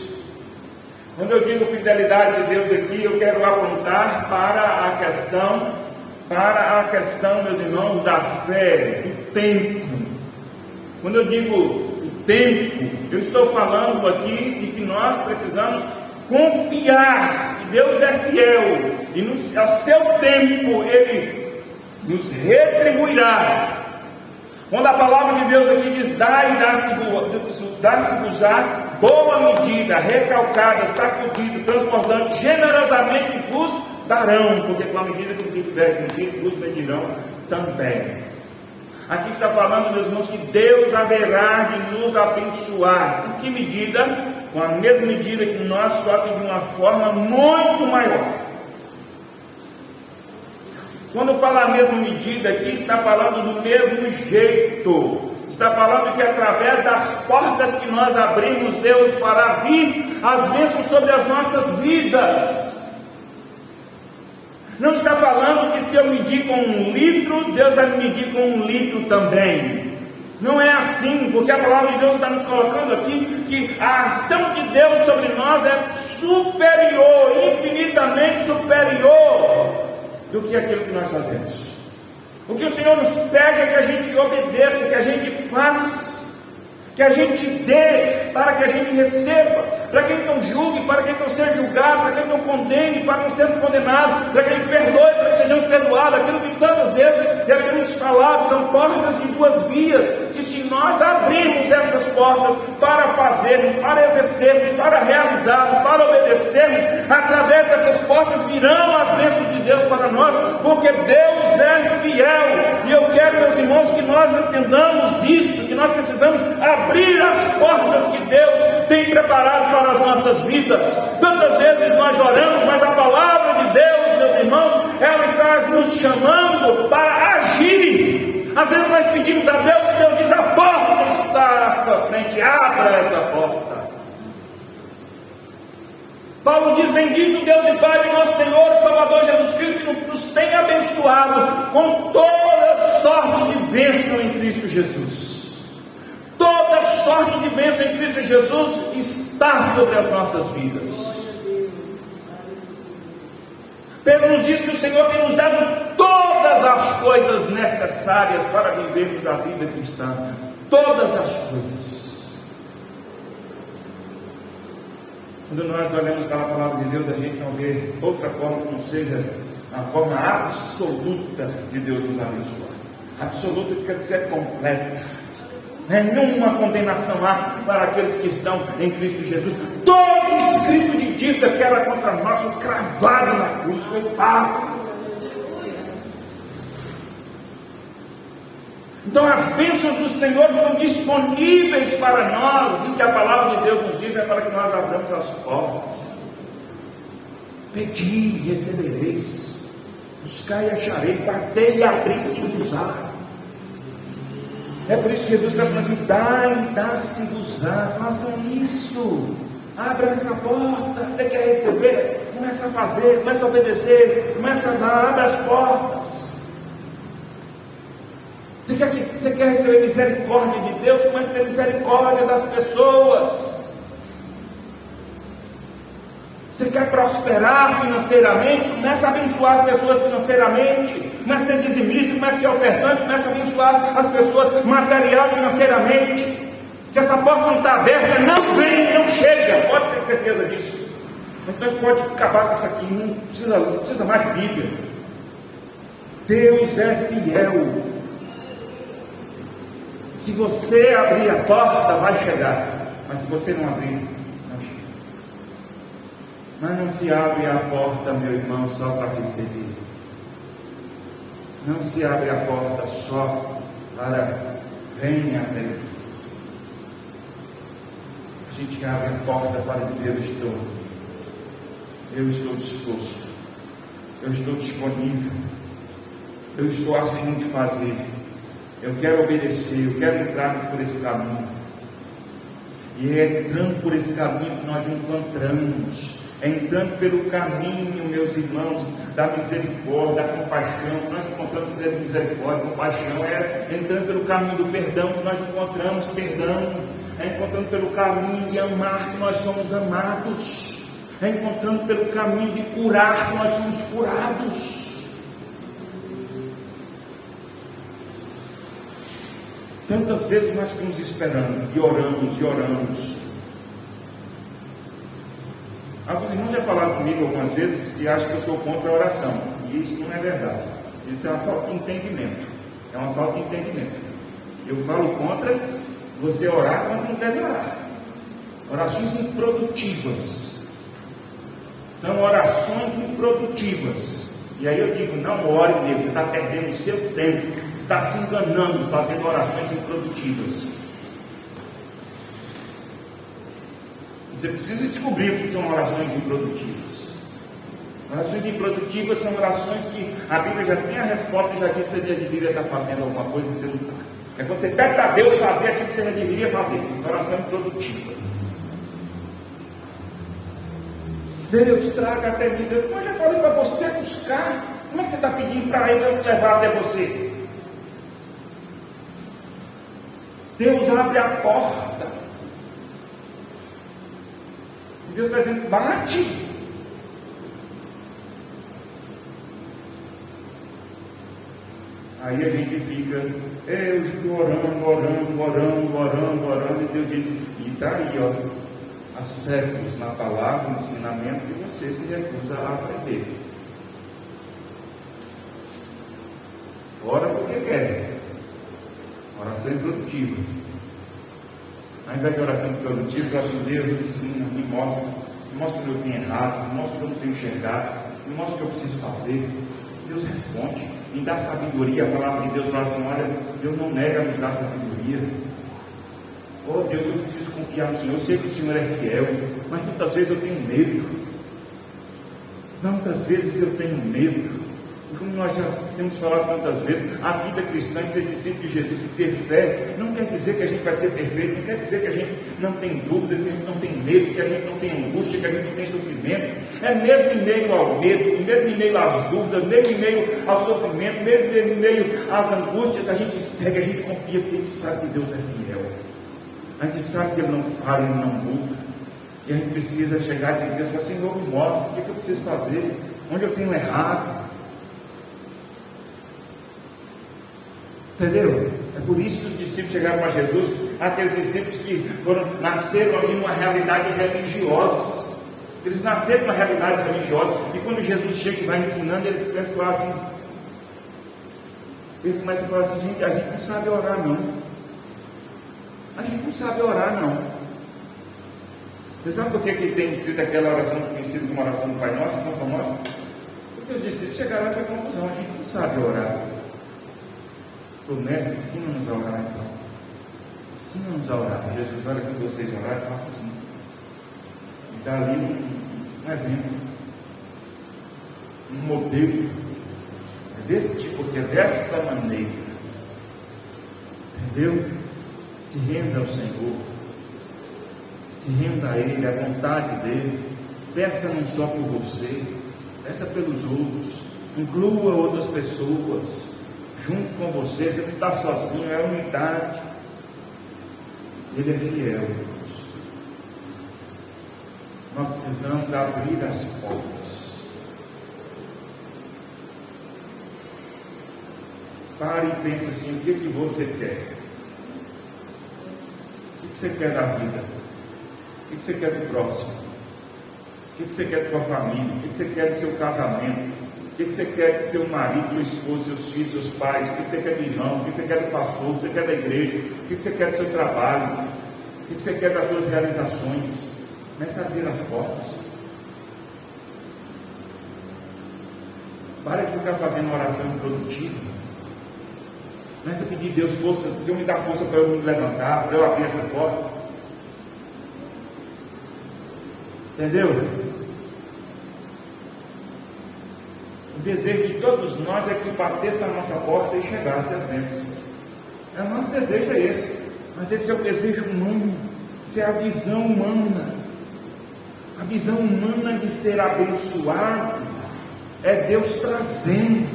Quando eu digo fidelidade de Deus aqui, eu quero apontar para a questão, meus irmãos, da fé, do tempo. Quando eu digo o tempo, eu estou falando aqui de que nós precisamos confiar que Deus é fiel e ao seu tempo Ele nos retribuirá. Quando a palavra de Deus aqui diz: dai e dá-se-vos-á boa medida, recalcada, sacudida, transbordante, generosamente vos darão, porque com a medida que tiver medido, vos medirão também. Aqui está falando, meus irmãos, que Deus haverá de nos abençoar. Com que medida? Com a mesma medida que nós, só que de uma forma muito maior. Quando fala a mesma medida aqui, está falando do mesmo jeito. Está falando que através das portas que nós abrimos, Deus fará vir as bênçãos sobre as nossas vidas. Não está falando que se eu medir com 1 litro, Deus vai me medir com 1 litro também. Não é assim, porque a palavra de Deus está nos colocando aqui que a ação de Deus sobre nós é superior, infinitamente superior. do que aquilo que nós fazemos. O que o Senhor nos pede é que a gente obedeça, que a gente faça, que a gente dê, para que a gente receba, para que a gente não julgue, para que a gente não seja julgado, para que a gente não condene, para que não sejamos condenados, para que a gente perdoe, para que sejamos perdoados. Aquilo que tantas vezes já temos falado, são portas de duas vias, que se nós abrirmos estas portas para fazermos, para exercermos, para realizarmos, para obedecermos, através dessas portas virão as bênçãos de Deus para nós, porque Deus é fiel. E eu quero, meus irmãos, que nós entendamos isso, que nós precisamos abrir as portas que Deus tem preparado para as nossas vidas. Tantas vezes nós oramos, mas a palavra de Deus, meus irmãos, ela está nos chamando para agir. Às vezes nós pedimos a Deus e Deus diz: a porta está à sua frente, abra essa porta. Paulo diz: bendito Deus e Pai de nosso Senhor e Salvador Jesus Cristo, que nos tem abençoado com toda sorte de bênção em Cristo Jesus. Toda sorte de bênção em Cristo Jesus está sobre as nossas vidas. Pedro nos diz que o Senhor tem nos dado todas as coisas necessárias para vivermos a vida cristã. Todas as coisas. Quando nós olhamos para a palavra de Deus, a gente não vê outra forma que não seja a forma absoluta de Deus nos abençoar. Absoluta quer dizer completa. Nenhuma condenação há para aqueles que estão em Cristo Jesus. Todo escrito de dívida que era contra nós foi cravado na cruz, foi pago. Então as bênçãos do Senhor são disponíveis para nós, e o que a palavra de Deus nos diz é para que nós abramos as portas. Pedi e recebereis, buscai e achareis, batei e abri-se-vos-á. É por isso que Jesus está falando que dá e dá-se-vos-á. Façam isso, abra essa porta. Você quer receber? Começa a fazer, começa a obedecer, começa a dar, abre as portas. Você quer receber misericórdia de Deus? Começa a ter misericórdia das pessoas. Você quer prosperar financeiramente? Começa a abençoar as pessoas financeiramente. Começa a ser dizimista, começa a ser ofertante, começa a abençoar as pessoas material financeiramente. Se essa porta não está aberta, não vem, não chega. Pode ter certeza disso. Então pode acabar com isso aqui. Não precisa mais de Bíblia. Deus é fiel. Se você abrir a porta, vai chegar. Mas se você não abrir, não chega. Mas não se abre a porta, meu irmão, só para receber. Não se abre a porta só para venha até mim. A gente abre a porta para dizer: eu estou disposto, eu estou disponível, eu estou a fim de fazer, eu quero obedecer, eu quero entrar por esse caminho. E é entrando por esse caminho que nós encontramos. É entrando pelo caminho, meus irmãos, da misericórdia, da compaixão, que nós encontramos pela misericórdia, compaixão, é entrando pelo caminho do perdão que nós encontramos perdão, é encontrando pelo caminho de amar que nós somos amados, é encontrando pelo caminho de curar que nós somos curados. Tantas vezes nós ficamos esperando, e oramos. Alguns irmãos já falaram comigo algumas vezes que acham que eu sou contra a oração, e isso não é verdade. Isso é uma falta de entendimento. É uma falta de entendimento. Eu falo contra você orar quando não deve orar. Orações improdutivas. São orações improdutivas. E aí eu digo: não ore nele, você está perdendo o seu tempo, você está se enganando fazendo orações improdutivas. Você precisa descobrir o que são orações improdutivas. Orações improdutivas são orações que a Bíblia já tem a resposta e já disse que você já deveria estar fazendo alguma coisa que você não está. É quando você pede para Deus fazer aquilo que você já deveria fazer. Oração improdutiva. Deus, traga até mim. Deus, eu já falei para você buscar. Como é que você está pedindo para Ele levar até você? Deus abre a porta. Deus está dizendo: bate. Aí a gente fica, eu estou orando, e Deus diz, e está aí, ó, há séculos na palavra, no ensinamento, que você se recusa a aprender. Ora porque quer. Oração improdutiva. Ao invés de oração produtiva, eu assim, Deus me ensina, me mostra o que eu tenho errado, me mostra o que eu não tenho enxergado, me mostra o que eu preciso fazer. Deus responde, me dá sabedoria. A palavra de Deus fala assim, olha, Deus não nega nos dar sabedoria. Oh Deus, eu preciso confiar no Senhor, eu sei que o Senhor é fiel, mas tantas vezes eu tenho medo. Tantas vezes eu tenho medo. E como nós já temos falado tantas vezes, a vida cristã, ser discípulo de Jesus e ter fé, não quer dizer que a gente vai ser perfeito, não quer dizer que a gente não tem dúvida, que a gente não tem medo, que a gente não tem angústia, que a gente não tem sofrimento. É mesmo em meio ao medo, mesmo em meio às dúvidas, mesmo em meio ao sofrimento, mesmo em meio às angústias, a gente segue, a gente confia, porque a gente sabe que Deus é fiel. A gente sabe que Ele não falha, Ele não muda. E a gente precisa chegar diante de Deus e falar, Senhor, me mostra, o que eu preciso fazer, onde eu tenho errado. Entendeu? É por isso que os discípulos chegaram para Jesus, aqueles discípulos que nasceram ali numa realidade religiosa. Eles nasceram numa realidade religiosa, e quando Jesus chega e vai ensinando, eles começam a falar assim, gente, a gente não sabe orar não. A gente não sabe orar não. Você sabe por que tem escrito aquela oração conhecida como oração do Pai Nosso, não famosa? Porque os discípulos chegaram a essa conclusão, a gente não sabe orar. O mestre, ensina-nos a orar então. Ensina-nos a orar. Jesus, olha que vocês orarem, façam assim. E dá ali um exemplo, um modelo. É desse tipo aqui, é desta maneira. Entendeu? Se renda ao Senhor. Se renda a Ele, à vontade dEle. Peça não só por você, peça pelos outros. Inclua outras pessoas junto com você não está sozinho, é unidade. Ele é fiel. Nós precisamos abrir as portas. Pare e pense assim, o que você quer? O que você quer da vida? O que você quer do próximo? O que você quer da sua família? O que você quer do seu casamento? O que você quer do seu marido, sua esposa, seus filhos, seus pais? O que você quer do irmão? O que você quer do pastor? O que você quer da igreja? O que você quer do seu trabalho? O que você quer das suas realizações? Comece a abrir as portas. Para de ficar fazendo oração improdutiva. Comece a pedir a Deus força, Deus me dá força para eu me levantar, para eu abrir essa porta. Entendeu? O desejo de todos nós é que batesse na nossa porta e chegasse as bênçãos. O nosso desejo é esse. Mas esse é o desejo humano. Essa é a visão humana. A visão humana de ser abençoado é Deus trazendo.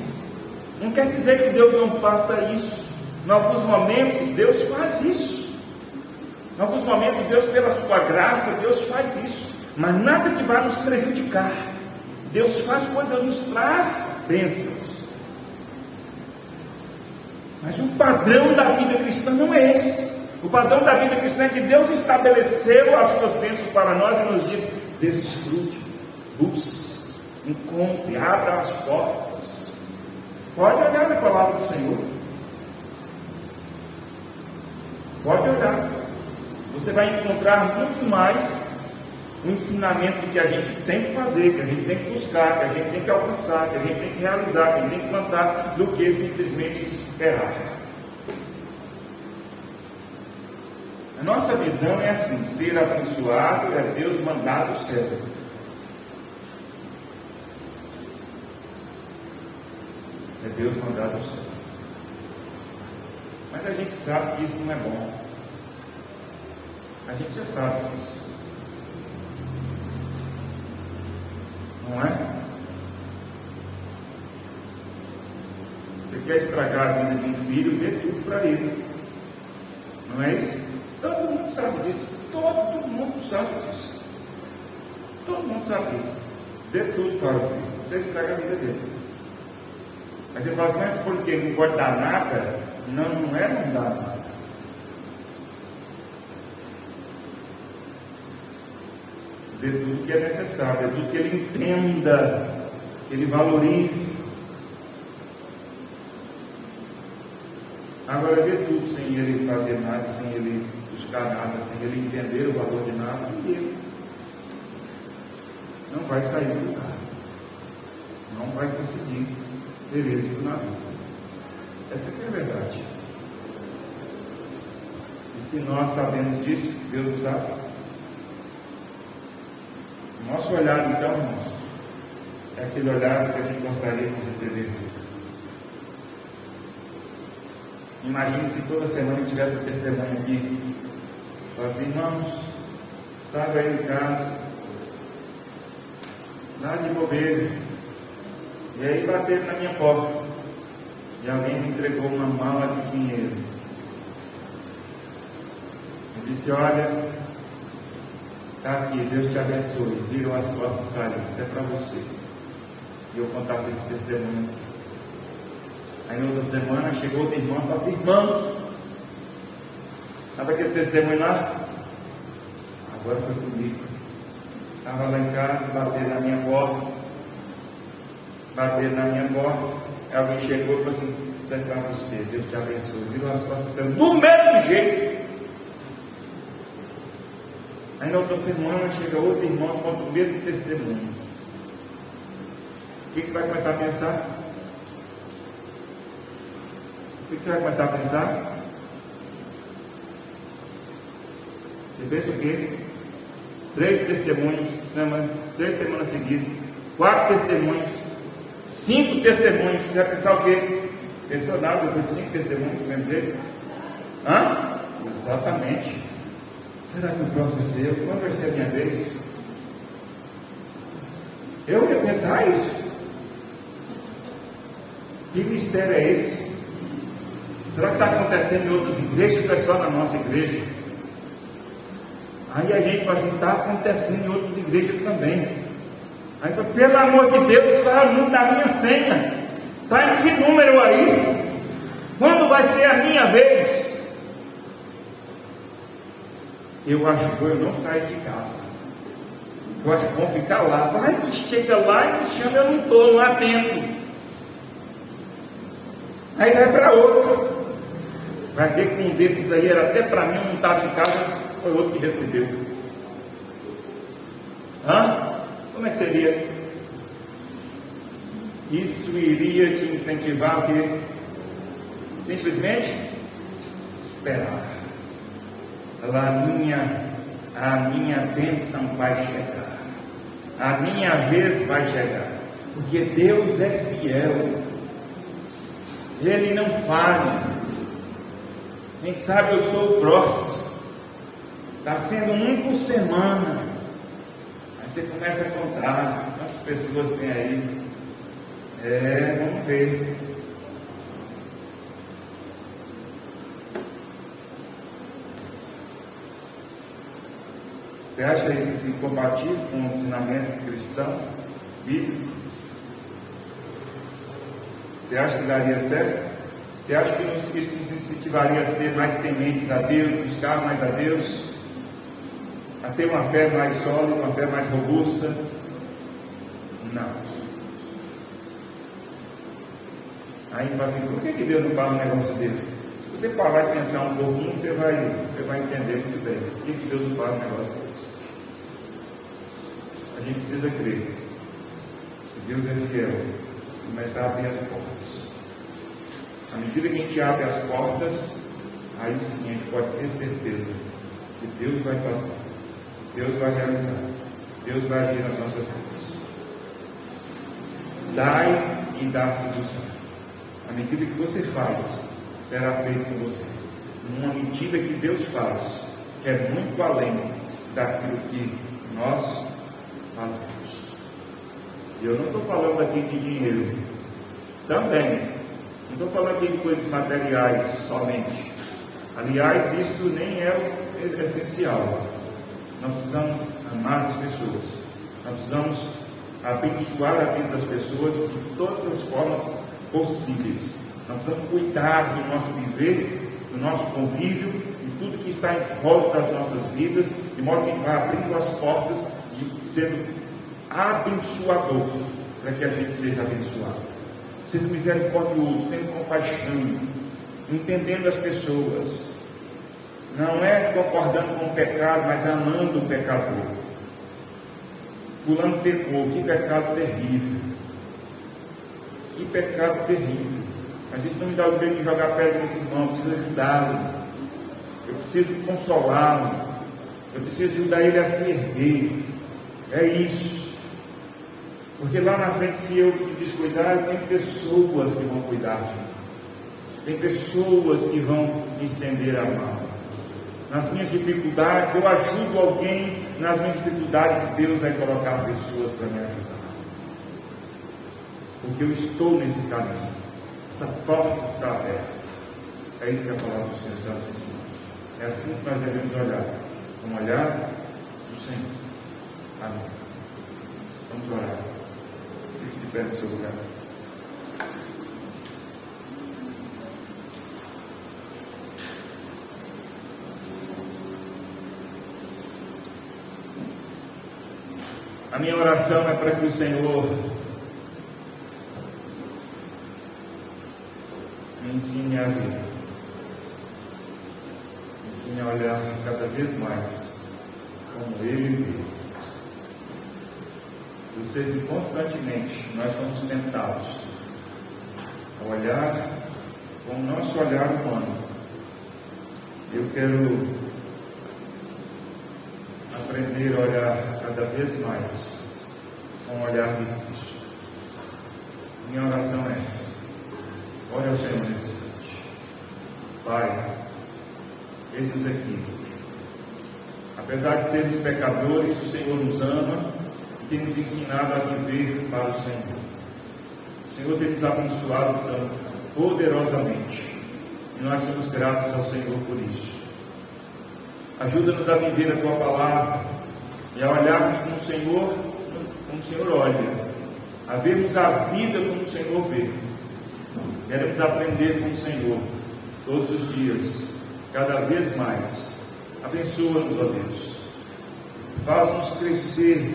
Não quer dizer que Deus não faça isso. Em alguns momentos Deus faz isso. Em alguns momentos Deus, pela sua graça, Deus faz isso. Mas nada que vá nos prejudicar. Deus faz quando Deus nos traz bênçãos. Mas o padrão da vida cristã não é esse. O padrão da vida cristã é que Deus estabeleceu as suas bênçãos para nós e nos diz: desfrute, busque, encontre, abra as portas. Pode olhar na palavra do Senhor. Pode olhar. Você vai encontrar muito mais o ensinamento que a gente tem que fazer, que a gente tem que buscar, que a gente tem que alcançar, que a gente tem que realizar, que a gente tem que plantar, do que simplesmente esperar. A nossa visão é assim: ser abençoado é Deus mandar do céu. É Deus mandar do céu. Mas a gente sabe que isso não é bom. A gente já sabe disso. Não é? Você quer estragar a vida de um filho, dê tudo para ele. Não é isso? Todo mundo sabe disso. Todo mundo sabe disso. Todo mundo sabe disso. Dê tudo para o filho. Você estraga a vida dele. Mas ele fala assim, não é porque não pode dar nada. Não é não dar nada. Dê tudo que é necessário, dê tudo que ele entenda, que ele valorize. Agora, dê tudo sem ele fazer nada, sem ele buscar nada, sem ele entender o valor de nada, e ele não vai sair do lugar, não vai conseguir ter êxito na vida. Essa que é a verdade. E se nós sabemos disso, Deus nos abre. O nosso olhar, então, irmãos, é aquele olhar que a gente gostaria de receber. Imagine se toda semana eu tivesse um testemunho aqui. Fala assim, irmãos, estava aí em casa, nada de bobeira, e aí bateram na minha porta, e alguém me entregou uma mala de dinheiro. Eu disse, olha, está aqui, Deus te abençoe. Viram as costas e saíram, isso é para você. E eu contasse esse testemunho. Aí na outra semana chegou outro irmão e falou assim, irmãos, sabe aquele testemunho lá? Agora foi comigo. Estava lá em casa, bateram na minha porta. Aí alguém chegou e falou assim, isso é para você, Deus te abençoe. Viram as costas e saíram do mesmo jeito. Aí na outra semana chega outro irmão e conta o mesmo testemunho. O que você vai começar a pensar? O que você vai começar a pensar? Você pensa o quê? 3 testemunhos, 3 semanas seguidas, 4 testemunhos, 5 testemunhos. Você vai pensar o quê? Pensou nada depois de 5 testemunhos, lembrei? Hã? Exatamente. Será que o próximo vai ser eu? Quando vai ser a minha vez? Eu ia pensar isso. Que mistério é esse? Será que está acontecendo em outras igrejas ou é só na nossa igreja? Aí a gente fala assim, está acontecendo em outras igrejas também. Aí fala, pelo amor de Deus, qual é o número da minha senha? Está em que número aí? Quando vai ser a minha vez? Eu acho que eu não saio de casa. Eu acho que vão ficar lá. Vai que chega lá e me chama, eu não estou, não atendo. Aí vai para outro. Vai ver que um desses aí era até para mim, eu não estava em casa, foi outro que recebeu. Como é que seria? Isso iria te incentivar a quê? Simplesmente esperar. A minha bênção vai chegar. A minha vez vai chegar. Porque Deus é fiel. Ele não falha. Quem sabe eu sou o próximo. Está sendo um por semana. Aí você começa a contar quantas pessoas tem aí. Vamos ver. Você acha isso assim compatível com o ensinamento cristão, bíblico? Você acha que daria certo? Você acha que isso nos incentivaria a ter mais tementes a Deus, buscar mais a Deus, a ter uma fé mais sólida, uma fé mais robusta? Não. Aí fala assim, por que Deus não fala um negócio desse? Se você parar e pensar um pouquinho, você vai entender muito bem. Por que Deus não fala um negócio desse? A gente precisa crer que Deus é fiel e começar a abrir as portas. À medida que a gente abre as portas, aí sim a gente pode ter certeza que Deus vai fazer, Deus vai realizar, Deus vai agir nas nossas vidas. Dai e dá-se-vos. À medida que você faz, será feito com você. Numa medida que Deus faz, que é muito além daquilo que nós fazemos. E eu não estou falando aqui de dinheiro, também. Não estou falando aqui de coisas materiais somente. Aliás, isso nem é essencial. Nós precisamos amar as pessoas. Nós precisamos abençoar a vida das pessoas de todas as formas possíveis. Nós precisamos cuidar do nosso viver, do nosso convívio e tudo que está em volta das nossas vidas, de modo que vai abrindo as portas e sendo abençoador, para que a gente seja abençoado. Sendo misericordioso, tendo compaixão, entendendo as pessoas. Não é concordando com o pecado, mas amando o pecador. Fulano pecou, que pecado terrível. Que pecado terrível. Mas isso não me dá o direito de jogar pedra nesse irmão. Eu preciso ajudá-lo. Eu preciso consolá-lo. Eu preciso ajudar ele a se erguer. É isso. Porque lá na frente, se eu me descuidar, tem pessoas que vão cuidar de mim. Tem pessoas que vão me estender a mão. Nas minhas dificuldades, eu ajudo alguém. Nas minhas dificuldades, Deus vai colocar pessoas para me ajudar. Porque eu estou nesse caminho. Essa porta está aberta. É isso que a palavra do Senhor está nos ensinando. É assim que nós devemos olhar. Com o olhar do Senhor. Amém. Vamos orar. Fique de pé no seu lugar. A minha oração é para que o Senhor me ensine a ver, me ensine a olhar cada vez mais como Ele vê. Eu sei que constantemente nós somos tentados a olhar com o nosso olhar humano. Eu quero aprender a olhar cada vez mais com o olhar de Cristo. Minha oração é essa. Ore ao Senhor nesse instante. Pai, eis-nos aqui. Apesar de sermos pecadores, o Senhor nos ama e tem nos ensinado a viver para o Senhor. O Senhor tem nos abençoado tão poderosamente e nós somos gratos ao Senhor por isso. Ajuda-nos a viver a Tua palavra e a olharmos como o Senhor olha, a vermos a vida como o Senhor vê. Queremos aprender com o Senhor todos os dias, cada vez mais. Abençoa-nos, ó Deus. Faz-nos crescer,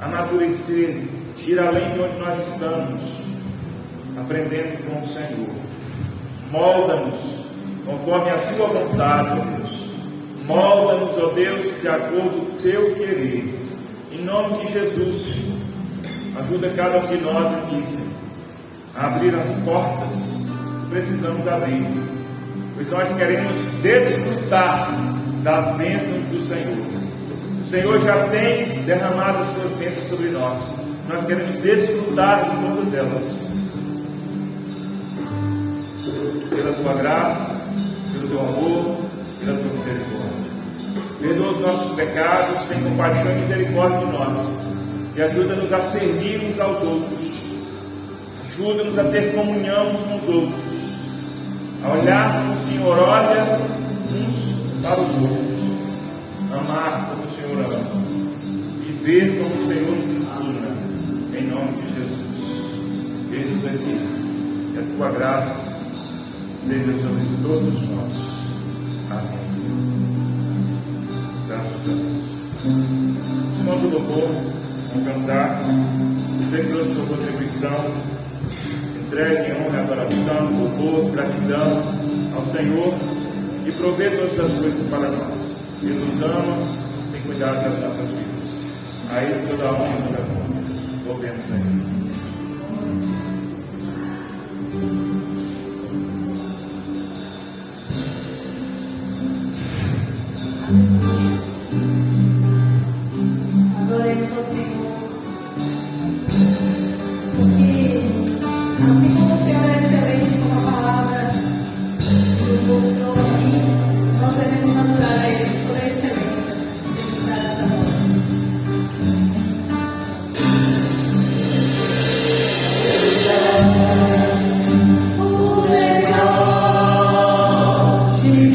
amadurecer, ir além de onde nós estamos, aprendendo com o Senhor. Molda-nos conforme a Tua vontade, ó Deus. Molda-nos, ó Deus, de acordo com o Teu querer. Em nome de Jesus, Senhor. Ajuda cada um de nós aqui, Senhor, a abrir as portas que precisamos abrir, pois nós queremos desfrutar das bênçãos do Senhor. O Senhor já tem derramado as suas bênçãos sobre nós. Nós queremos desfrutar de todas elas. Pela Tua graça, pelo Teu amor, pela Tua misericórdia. Perdoa os nossos pecados, tem compaixão e misericórdia de nós. E ajuda-nos a servir uns aos outros. Ajuda-nos a ter comunhão uns com os outros. A olhar como o Senhor olha uns para os outros. Amar como o Senhor ama. Viver como o Senhor nos ensina. Em nome de Jesus. Eis-nos aqui. Que a Tua graça seja sobre todos nós. Amém. Graças a Deus. Os irmãos do louvor vão cantar. Você que trouxe sua contribuição, entregue em honra, adoração, louvor, gratidão ao Senhor e provê todas as coisas para nós. Ele nos ama, tem cuidado das nossas vidas. A Ele toda a honra e toda a glória. Louvemos a Ele. Adoremos ao Senhor, porque assim como o Senhor é excelente com a palavra que nos mostrou aqui, nós devemos adorar a Ele por excelência de dar essa voz. O melhor de mim.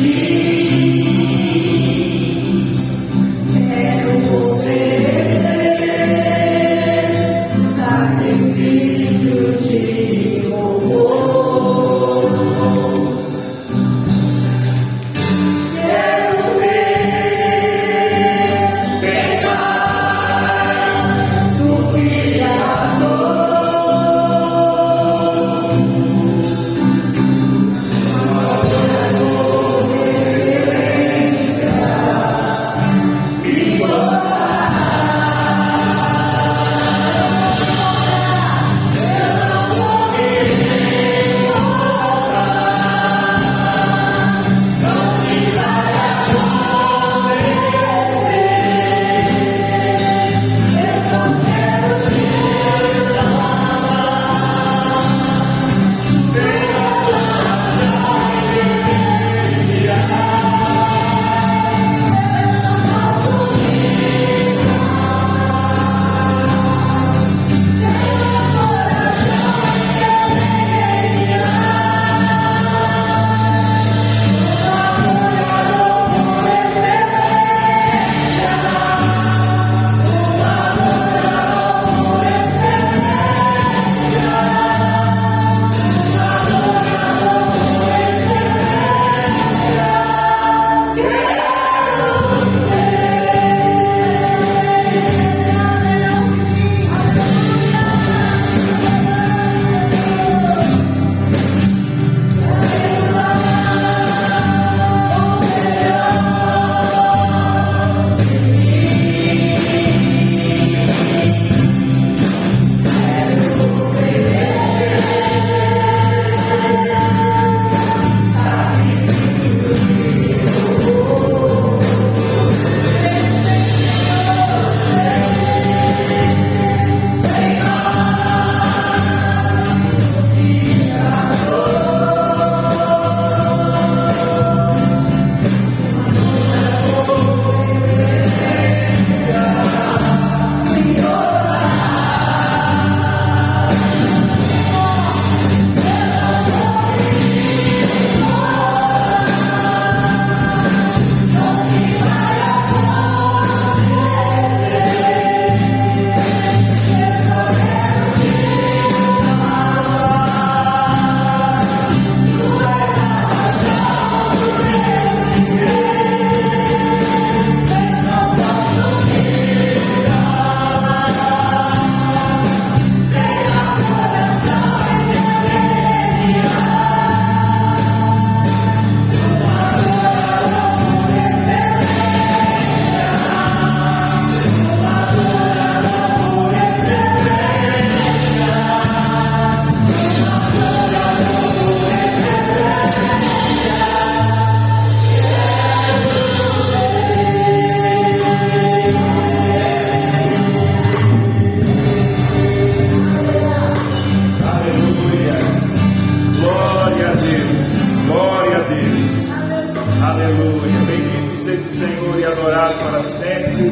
Aleluia. Bendito seja o Senhor e adorado para sempre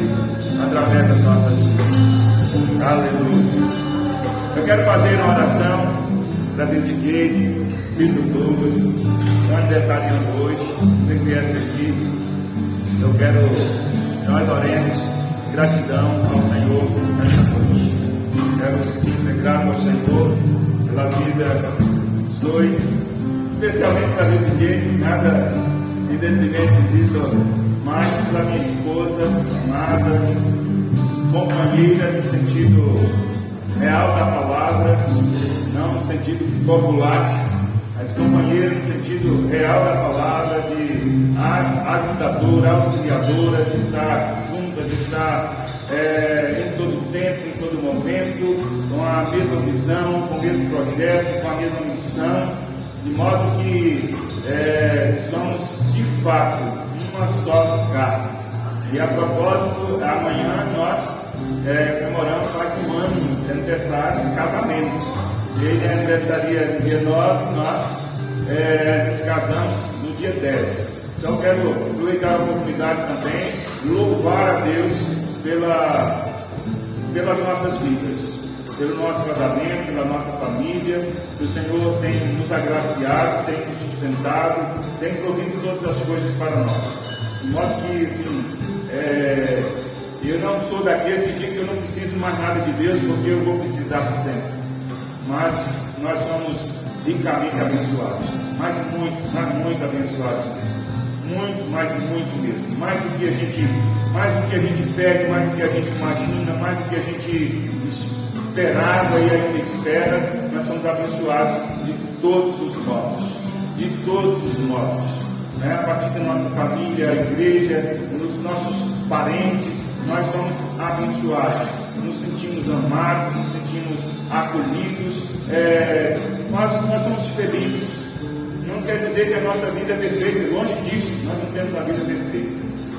através das nossas vidas. Aleluia. Eu quero fazer uma oração para David Keith, filho do Douglas, está aniversariando hoje. Quem conhece aqui, eu quero que nós oremos gratidão ao Senhor nessa noite. Quero ser grato ao Senhor pela vida dos dois, especialmente para David Keith, nada em detrimento de vida, mas pela minha esposa, amada, companheira no sentido real da palavra, não no sentido popular, mas companheira no sentido real da palavra, de ajudadora, auxiliadora, de estar junta, de estar em todo tempo, em todo momento, com a mesma visão, com o mesmo projeto, com a mesma missão, de modo que somos de fato uma só carne. E a propósito, amanhã nós comemoramos mais um ano de aniversário de casamento. Ele aniversaria no dia 9, nós nos casamos no dia 10. Então quero aproveitar a oportunidade também, louvar a Deus pelas nossas vidas, pelo nosso casamento, pela nossa família, que o Senhor tem nos agraciado, tem nos sustentado, tem provido todas as coisas para nós. De modo que, assim, eu não sou daqueles que dizem que eu não preciso mais nada de Deus, porque eu vou precisar sempre. Mas nós somos ricamente abençoados, mas muito abençoados mesmo. Muito mesmo. Mais do que a gente pede, mais do que a gente imagina, mais do que a gente esperava e ainda espera, nós somos abençoados de todos os modos. De todos os modos. A partir da nossa família, a igreja, dos nossos parentes, nós somos abençoados, nos sentimos amados, nos sentimos acolhidos, nós somos felizes. Não quer dizer que a nossa vida é perfeita, longe disso, nós não temos a vida perfeita,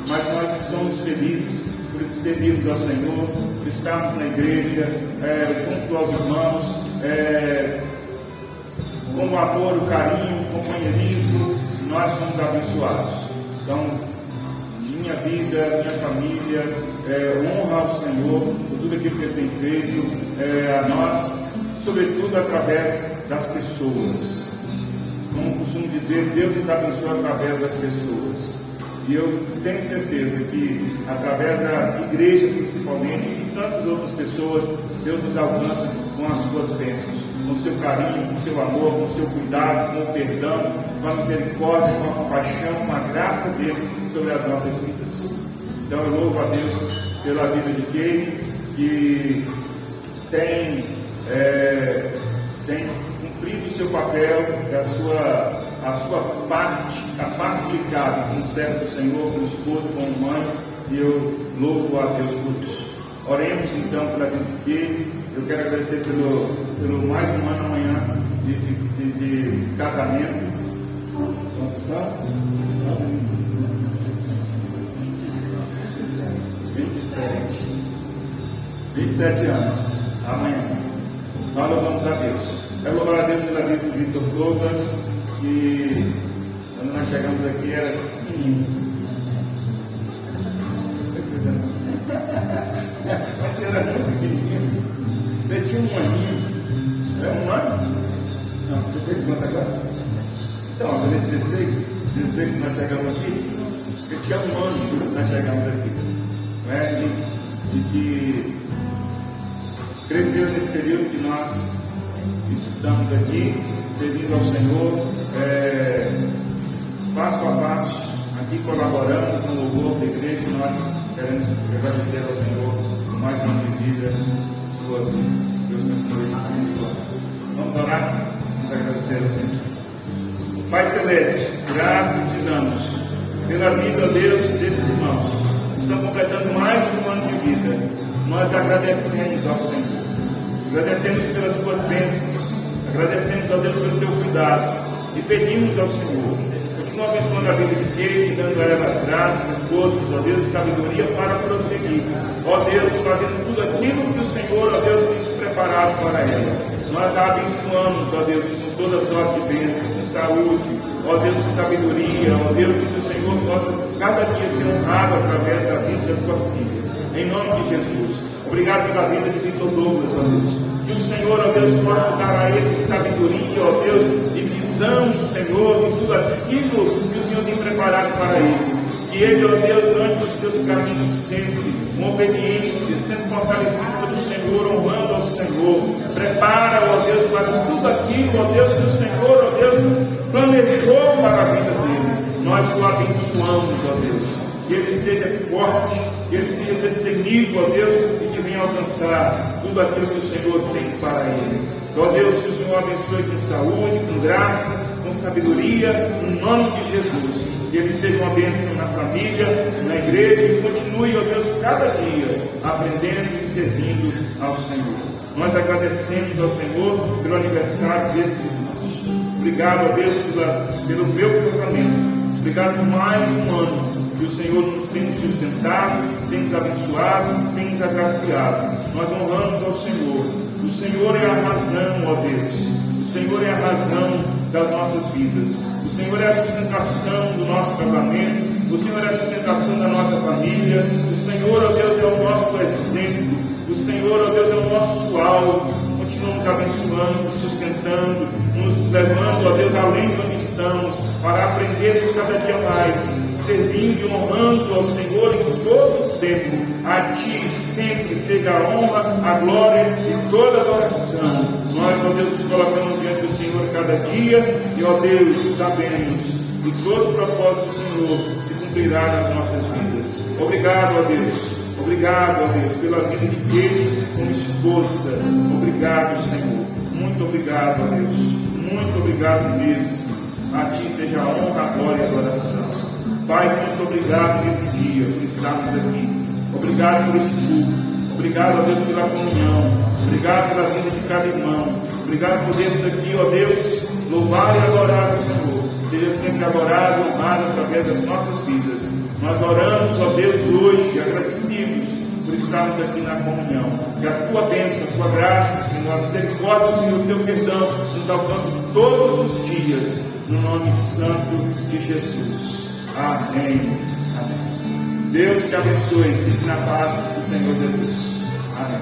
mas nós somos felizes por servirmos ao Senhor, por estarmos na igreja, junto aos irmãos, com o amor, o carinho, o companheirismo. Nós somos abençoados. Então, minha vida, minha família, honra ao Senhor por tudo aquilo que Ele tem feito a nós, sobretudo através das pessoas. Como costumo dizer, Deus nos abençoa através das pessoas. E eu tenho certeza que através da igreja, principalmente, e de tantas outras pessoas, Deus nos alcança com as suas bênçãos, com o seu carinho, com o seu amor, com o seu cuidado, com o perdão, com a misericórdia, com a compaixão, com a graça dele sobre as nossas vidas. Então eu louvo a Deus pela vida de Keith, que tem cumprido o seu papel, a sua parte, a parte aplicada como servo do Senhor, como esposa, como mãe, e eu louvo a Deus por isso. Oremos então pela vida de Keith. Eu quero agradecer pelo mais um ano amanhã de casamento. Quantos são? 27 anos. Amanhã. Nós louvamos a Deus. Quero louvar a Deus pela vida do Victor Douglas, que quando nós chegamos aqui era pequenininho. Você era muito pequenininho. Você tinha um aninho. É um ano? Não, você fez quanto agora? Então, agora é 16 que nós chegamos aqui. Eu tinha um ano que nós chegamos aqui. Não é? E que cresceu nesse período que nós estamos aqui, servindo ao Senhor, passo a passo, aqui colaborando com o louvor da igreja. Nós queremos agradecer ao Senhor por mais uma vida. Deus continue abençoando. Vamos orar? Vamos agradecer ao Senhor. Pai Celeste, graças te damos pela vida, Deus, desses irmãos que estão completando mais um ano de vida. Nós agradecemos ao Senhor, agradecemos pelas tuas bênçãos, agradecemos, ó Deus, pelo teu cuidado e pedimos ao Senhor, continua abençoando a vida de Keith, dando a ela graça, forças, ó Deus, e sabedoria para prosseguir, ó Deus, fazendo tudo aquilo que o Senhor, ó Deus, tem preparado para ela. Nós a abençoamos, ó Deus, com toda sorte de bênçãos, com saúde, ó Deus, com sabedoria, ó Deus, e que o Senhor possa cada dia ser honrado através da vida da tua filha. Em nome de Jesus. Obrigado pela vida de Vitor Douglas, ó Deus. Que o Senhor, ó Deus, possa dar a ele sabedoria, ó Deus, e visão, Senhor, de tudo aquilo que o Senhor tem preparado para ele. Que ele, ó Deus, ande nos teus caminhos sempre, com obediência, sendo fortalecido pelo Senhor, honrando ao Senhor. Prepara, ó Deus, para tudo aquilo, ó Deus, que o Senhor, ó Deus, planejou para a vida dele. Nós o abençoamos, ó Deus. Que ele seja forte, que ele seja destemido, ó Deus, e que venha alcançar tudo aquilo que o Senhor tem para ele. Ó Deus, que o Senhor abençoe com saúde, com graça, com sabedoria, no nome de Jesus. Que ele seja uma bênção na família, na igreja, e continue, ó Deus, cada dia aprendendo e servindo ao Senhor. Nós agradecemos ao Senhor pelo aniversário desses irmãos. Obrigado, ó Deus, pelo meu casamento. Obrigado por mais um ano que o Senhor nos tem nos sustentado, tem nos abençoado, tem nos agraciado. Nós honramos ao Senhor. O Senhor é a razão, ó Deus. O Senhor é a razão das nossas vidas. O Senhor é a sustentação do nosso casamento. O Senhor é a sustentação da nossa família. O Senhor, ó Deus, é o nosso exemplo. O Senhor, ó Deus, é o nosso alvo. Continuamos abençoando, nos sustentando, nos levando, ó Deus, além de onde estamos, para aprendermos cada dia mais, servindo e honrando ao Senhor em todo o tempo. A Ti sempre seja a honra, a glória e toda a adoração. Nós, ó Deus, nos colocamos diante do Senhor cada dia e, ó Deus, sabemos que todo o propósito do Senhor se cumprirá nas nossas vidas. Obrigado, ó Deus. Obrigado, ó Deus, pela vida de Kate como esposa. Obrigado, Senhor. Muito obrigado, ó Deus. Muito obrigado mesmo. A Ti seja a honra, a glória e a adoração. Pai, muito obrigado nesse dia por estarmos aqui. Obrigado por este culto. Obrigado, ó Deus, pela comunhão. Obrigado pela vida de cada irmão. Obrigado por termos aqui, ó Deus, louvar e adorar o Senhor. Seja sempre adorado e honrado através das nossas vidas. Nós oramos, ó Deus, hoje, agradecidos por estarmos aqui na comunhão. Que a Tua bênção, a Tua graça, Senhor, a misericórdia, Senhor, o Teu perdão nos alcance todos os dias, no nome santo de Jesus. Amém. Amém. Deus te abençoe. Fique na paz do Senhor Jesus. Amém.